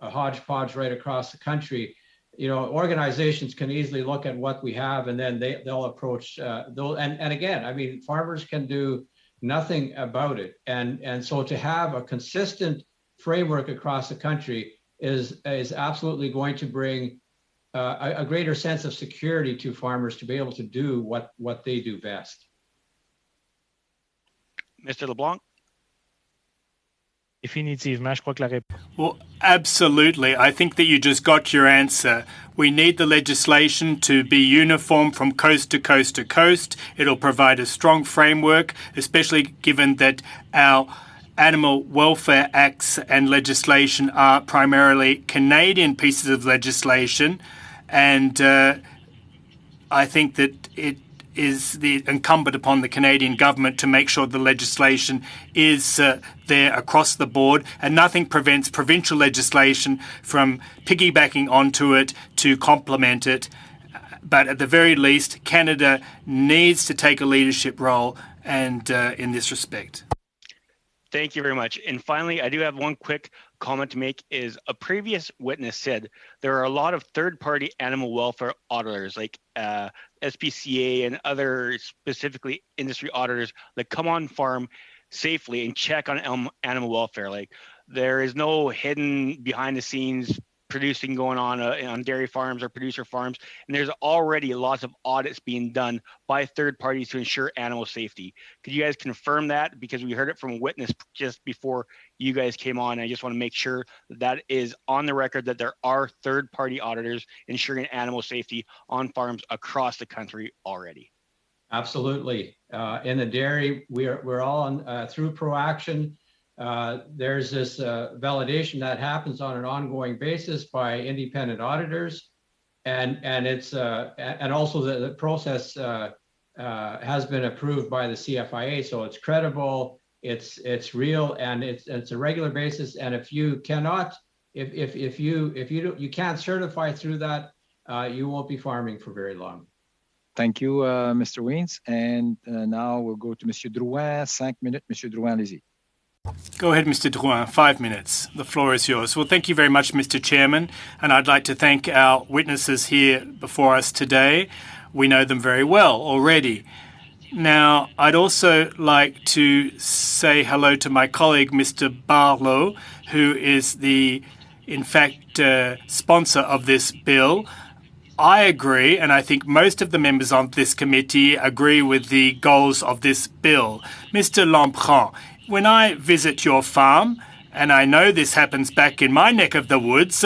hodgepodge right across the country, organizations can easily look at what we have and then they'll approach those. And again, I mean, farmers can do nothing about it, and so to have a consistent framework across the country is absolutely going to bring a greater sense of security to farmers to be able to do what they do best. Mr. LeBlanc? Définitivement, je crois que la réponse. Well, absolutely. I think that you just got your answer. We need the legislation to be uniform from coast to coast to coast. It'll provide a strong framework, especially given that our Animal Welfare Acts and legislation are primarily Canadian pieces of legislation. And I think that it is incumbent upon the Canadian government to make sure the legislation is there across the board, and nothing prevents provincial legislation from piggybacking onto it to complement it. But at the very least, Canada needs to take a leadership role and in this respect. Thank you very much. And finally, I do have one quick comment to make. Is a previous witness said there are a lot of third-party animal welfare auditors like SPCA and other specifically industry auditors that come on farm safely and check on animal welfare. Like, there is no hidden behind the scenes producing going on dairy farms or producer farms, and there's already lots of audits being done by third parties to ensure animal safety. Could you guys confirm that? Because we heard it from a witness just before you guys came on. I just want to make sure that is on the record, that there are third party auditors ensuring animal safety on farms across the country already. Absolutely. In the dairy, we're all on through ProAction. There's this validation that happens on an ongoing basis by independent auditors, and it's and also the process has been approved by the CFIA, so it's credible, it's real, and it's a regular basis. And if you cannot, if you can't certify through that, you won't be farming for very long. Thank you, Mr. Weens. And now we'll go to Monsieur Drouin. 5 minutes, Monsieur Drouin, allez-y. Go ahead, Mr. Drouin. 5 minutes. The floor is yours. Well, thank you very much, Mr. Chairman. And I'd like to thank our witnesses here before us today. We know them very well already. Now, I'd also like to say hello to my colleague, Mr. Barlow, who is in fact, sponsor of this bill. I agree, and I think most of the members on this committee agree with the goals of this bill. Mr. Lamprand, when I visit your farm, and I know this happens back in my neck of the woods,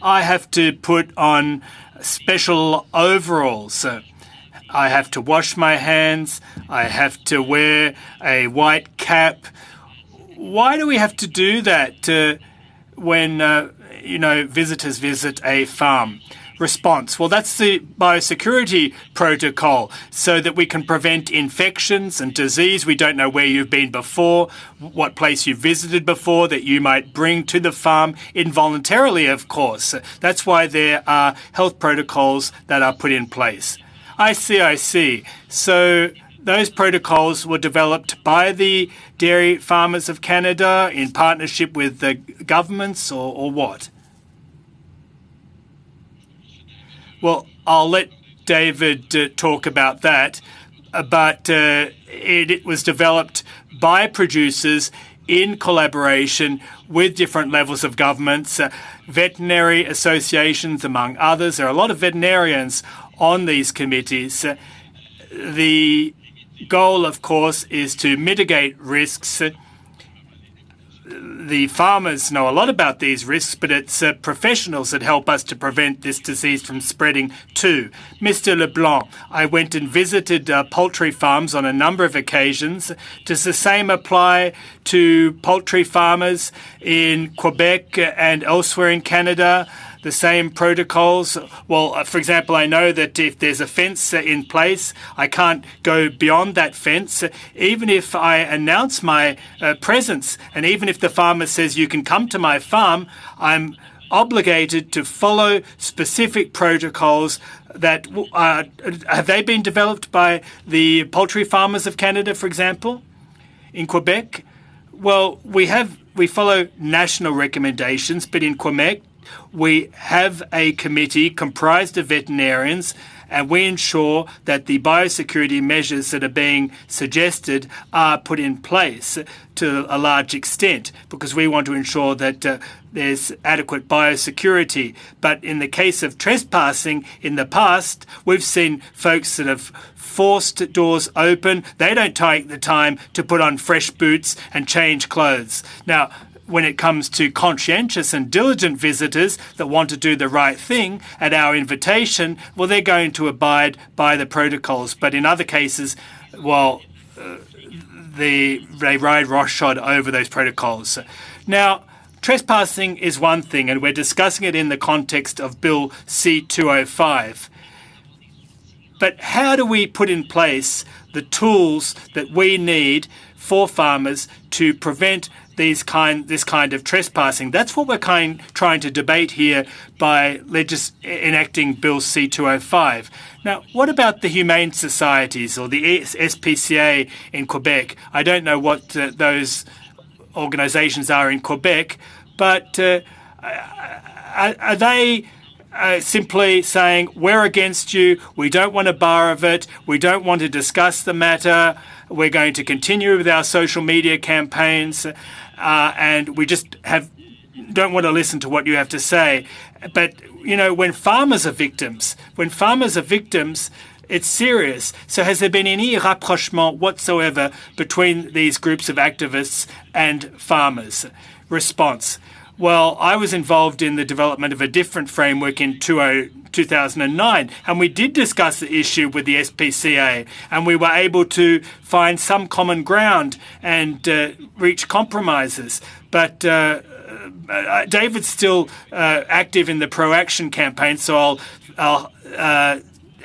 I have to put on special overalls. I have to wash my hands. I have to wear a white cap. Why do we have to do that when, visitors visit a farm? Response. Well, that's the biosecurity protocol, so that we can prevent infections and disease. We don't know where you've been before, what place you've visited before that you might bring to the farm involuntarily, of course. That's why there are health protocols that are put in place. I see. So those protocols were developed by the dairy farmers of Canada in partnership with the governments or what? Well, I'll let David talk about that, but it was developed by producers in collaboration with different levels of governments, veterinary associations, among others. There are a lot of veterinarians on these committees. The goal, of course, is to mitigate risks. the farmers know a lot about these risks, but it's professionals that help us to prevent this disease from spreading too. Mr. Leblanc, I went and visited poultry farms on a number of occasions. Does the same apply to poultry farmers in Quebec and elsewhere in Canada? The same protocols? Well, for example, I know that if there's a fence in place, I can't go beyond that fence. Even if I announce my presence, and even if the farmer says you can come to my farm, I'm obligated to follow specific protocols that have they been developed by the poultry farmers of Canada, for example, in Quebec? Well, we follow national recommendations, but in Quebec, we have a committee comprised of veterinarians, and we ensure that the biosecurity measures that are being suggested are put in place to a large extent, because we want to ensure that there's adequate biosecurity. But in the case of trespassing in the past, we've seen folks that have forced doors open. They don't take the time to put on fresh boots and change clothes. Now, when it comes to conscientious and diligent visitors that want to do the right thing at our invitation, well, they're going to abide by the protocols. But in other cases, well, they ride roughshod over those protocols. Now, trespassing is one thing, and we're discussing it in the context of Bill C-205. But how do we put in place the tools that we need for farmers to prevent this kind of trespassing? That's what we're trying to debate here by enacting Bill C-205. Now, what about the Humane Societies or the SPCA in Quebec? I don't know what those organisations are in Quebec, but are they simply saying, we're against you, we don't want a bar of it, we don't want to discuss the matter, we're going to continue with our social media campaigns, and we just don't want to listen to what you have to say? But, when farmers are victims, it's serious. So has there been any rapprochement whatsoever between these groups of activists and farmers? Response. Well, I was involved in the development of a different framework in 2009, and we did discuss the issue with the SPCA, and we were able to find some common ground and reach compromises. But David's still active in the pro-action campaign, so I'll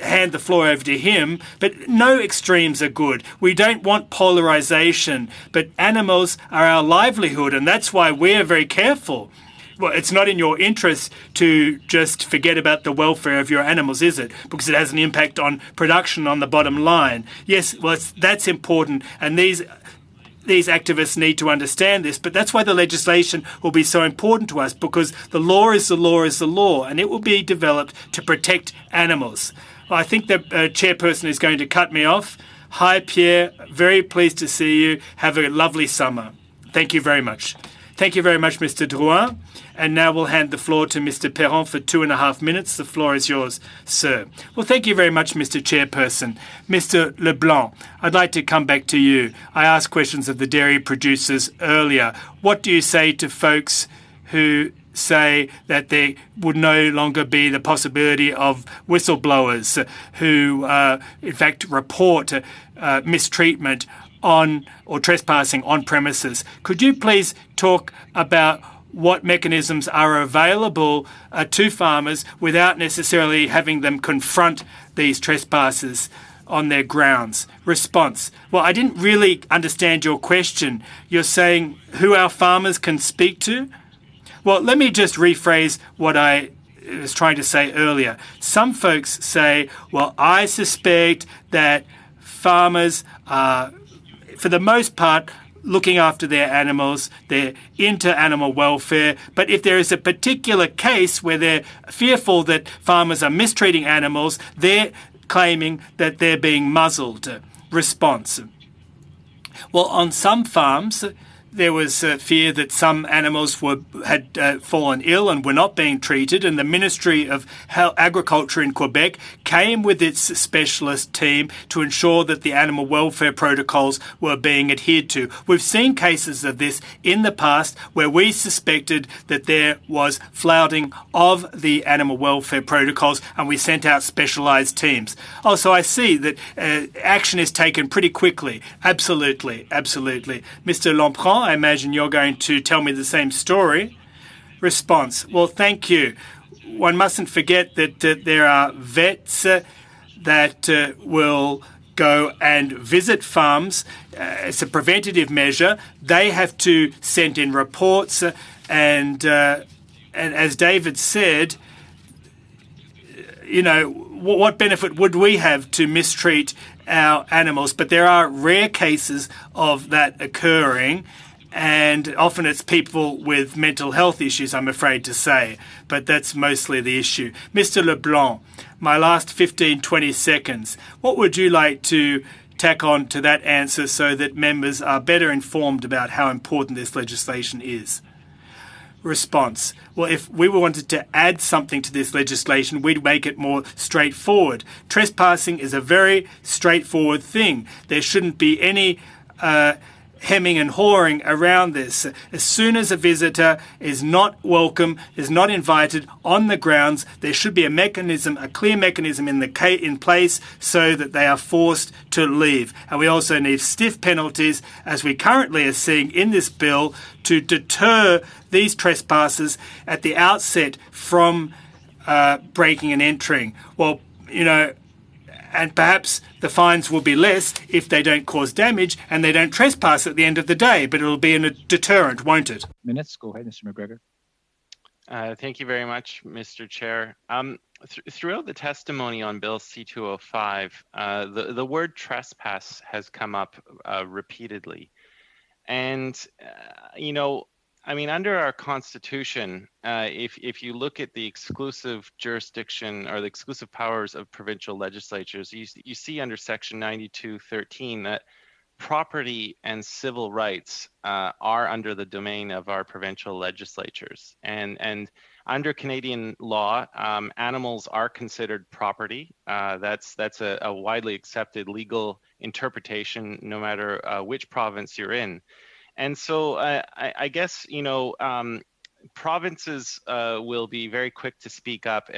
hand the floor over to him. But no extremes are good. We don't want polarization, but animals are our livelihood, and that's why we're very careful. Well, it's not in your interest to just forget about the welfare of your animals, is it? Because it has an impact on production on the bottom line. Yes, well, that's important, and these activists need to understand this, but that's why the legislation will be so important to us, because the law is the law is the law, and it will be developed to protect animals. Well, I think the chairperson is going to cut me off. Hi, Pierre. Very pleased to see you. Have a lovely summer. Thank you very much. Thank you very much, Mr. Drouin. And now we'll hand the floor to Mr. Perron for 2.5 minutes. The floor is yours, sir. Well, thank you very much, Mr. Chairperson. Mr. Leblanc, I'd like to come back to you. I asked questions of the dairy producers earlier. What do you say to folks who say that there would no longer be the possibility of whistleblowers who, in fact, report mistreatment on or trespassing on premises? Could you please talk about what mechanisms are available to farmers without necessarily having them confront these trespassers on their grounds? Response. Well, I didn't really understand your question. You're saying who our farmers can speak to? Well, let me just rephrase what I was trying to say earlier. Some folks say, well, I suspect that farmers are, for the most part, looking after their animals, they're into animal welfare, but if there is a particular case where they're fearful that farmers are mistreating animals, they're claiming that they're being muzzled. Response. Well, on some farms, there was fear that some animals had fallen ill and were not being treated, and the Ministry of Agriculture in Quebec came with its specialist team to ensure that the animal welfare protocols were being adhered to. We've seen cases of this in the past where we suspected that there was flouting of the animal welfare protocols, and we sent out specialised teams. Also, I see that action is taken pretty quickly. Absolutely, absolutely. Mr. Lomprand, I imagine you're going to tell me the same story. Response. Well, thank you. One mustn't forget that there are vets that will go and visit farms. It's a preventative measure. They have to send in reports, and as David said, you know, what benefit would we have to mistreat our animals? But there are rare cases of that occurring, and often it's people with mental health issues, I'm afraid to say, but that's mostly the issue. Mr. Leblanc, my last 15-20 seconds, what would you like to tack on to that answer so that members are better informed about how important this legislation is? Response. Well, if we wanted to add something to this legislation, we'd make it more straightforward. Trespassing is a very straightforward thing. There shouldn't be any hemming and hawing around this. As soon as a visitor is not welcome, is not invited on the grounds, there should be a mechanism, a clear mechanism in place so that they are forced to leave. And we also need stiff penalties, as we currently are seeing in this bill, to deter these trespassers at the outset from breaking and entering. Well, you know, and perhaps the fines will be less if they don't cause damage and they don't trespass at the end of the day, but it'll be a deterrent, won't it? Minutes. Go ahead, Mr. McGregor. Thank you very much, Mr. Chair. Throughout the testimony on Bill C-205, the word trespass has come up repeatedly. And, you know, I mean, under our Constitution, if you look at the exclusive jurisdiction or the exclusive powers of provincial legislatures, you see under Section 92(13) that property and civil rights are under the domain of our provincial legislatures. And under Canadian law, animals are considered property. That's a widely accepted legal interpretation, no matter which province you're in. And so I guess, you know, provinces will be very quick to speak up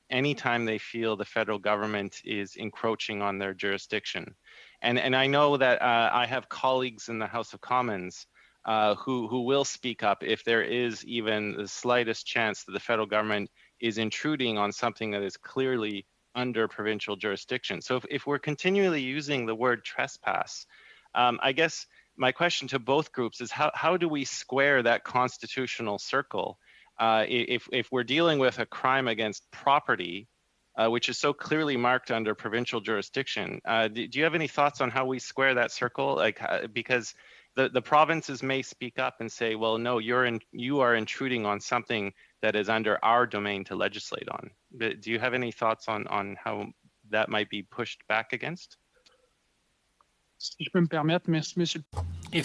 anytime they feel the federal government is encroaching on their jurisdiction. And I know that I have colleagues in the House of Commons who will speak up if there is even the slightest chance that the federal government is intruding on something that is clearly under provincial jurisdiction. So if we're continually using the word trespass, I guess my question to both groups is how do we square that constitutional circle if we're dealing with a crime against property, which is so clearly marked under provincial jurisdiction? Do you have any thoughts on how we square that circle? Like, because the provinces may speak up and say, well, no, you are intruding on something that is under our domain to legislate on. Do you have any thoughts on how that might be pushed back against? If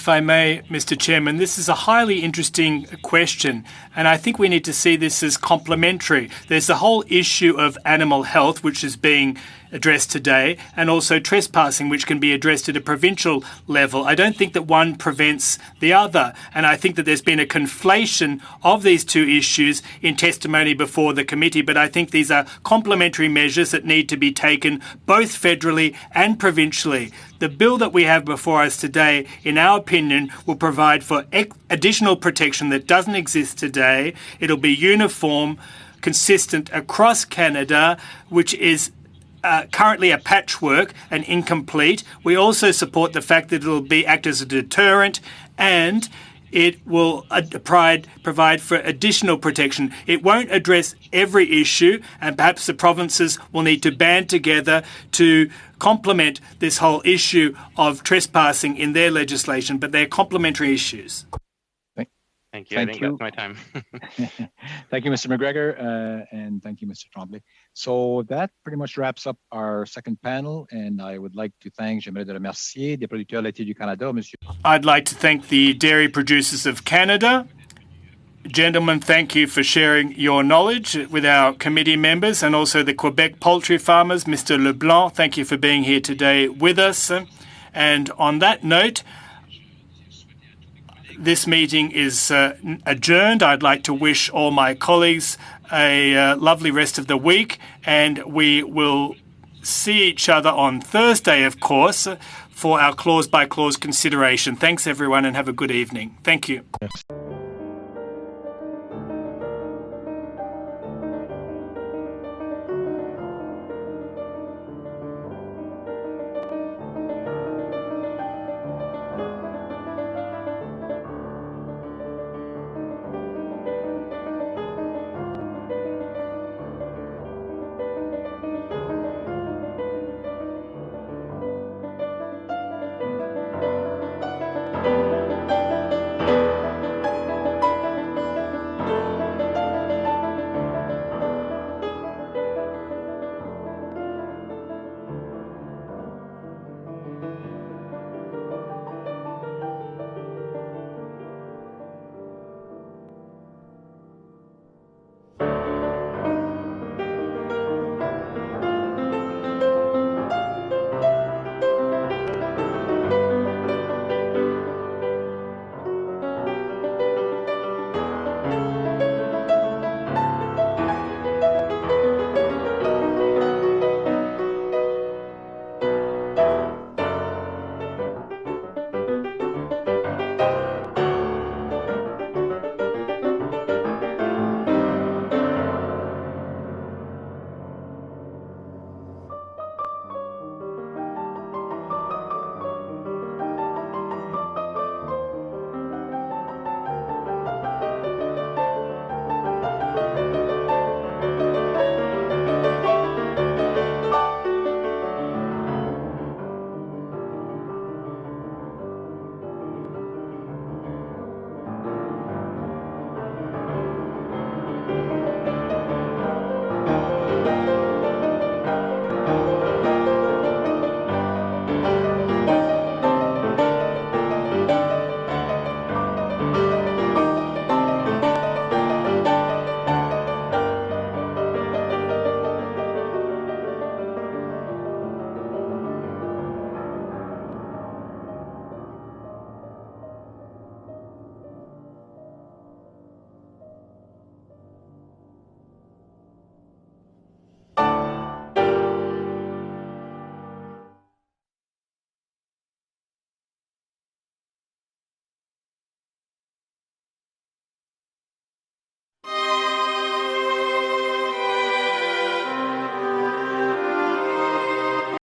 I may, Mr. Chairman, this is a highly interesting question, and I think we need to see this as complementary. There's the whole issue of animal health, which is being addressed today, and also trespassing, which can be addressed at a provincial level. I don't think that one prevents the other, and I think that there's been a conflation of these two issues in testimony before the committee, but I think these are complementary measures that need to be taken both federally and provincially. The bill that we have before us today, in our opinion, will provide for additional protection that doesn't exist today. It'll be uniform, consistent across Canada, which is currently a patchwork and incomplete. We also support the fact that it'll act as a deterrent, and it will provide for additional protection. It won't address every issue, and perhaps the provinces will need to band together to complement this whole issue of trespassing in their legislation, but they're complementary issues. Thank you. I think that's my time. Thank you, Mr. McGregor, and thank you, Mr. Tremblay. So that pretty much wraps up our second panel, and I would like to thank, j'aimerais de remercier des producteurs laitiers du Canada, Monsieur. I'd like to thank the Dairy Producers of Canada. Gentlemen, thank you for sharing your knowledge with our committee members, and also the Quebec poultry farmers. Mr. Leblanc, thank you for being here today with us. And on that note, this meeting is adjourned. I'd like to wish all my colleagues a lovely rest of the week, and we will see each other on Thursday, of course, for our clause-by-clause consideration. Thanks, everyone, and have a good evening. Thank you.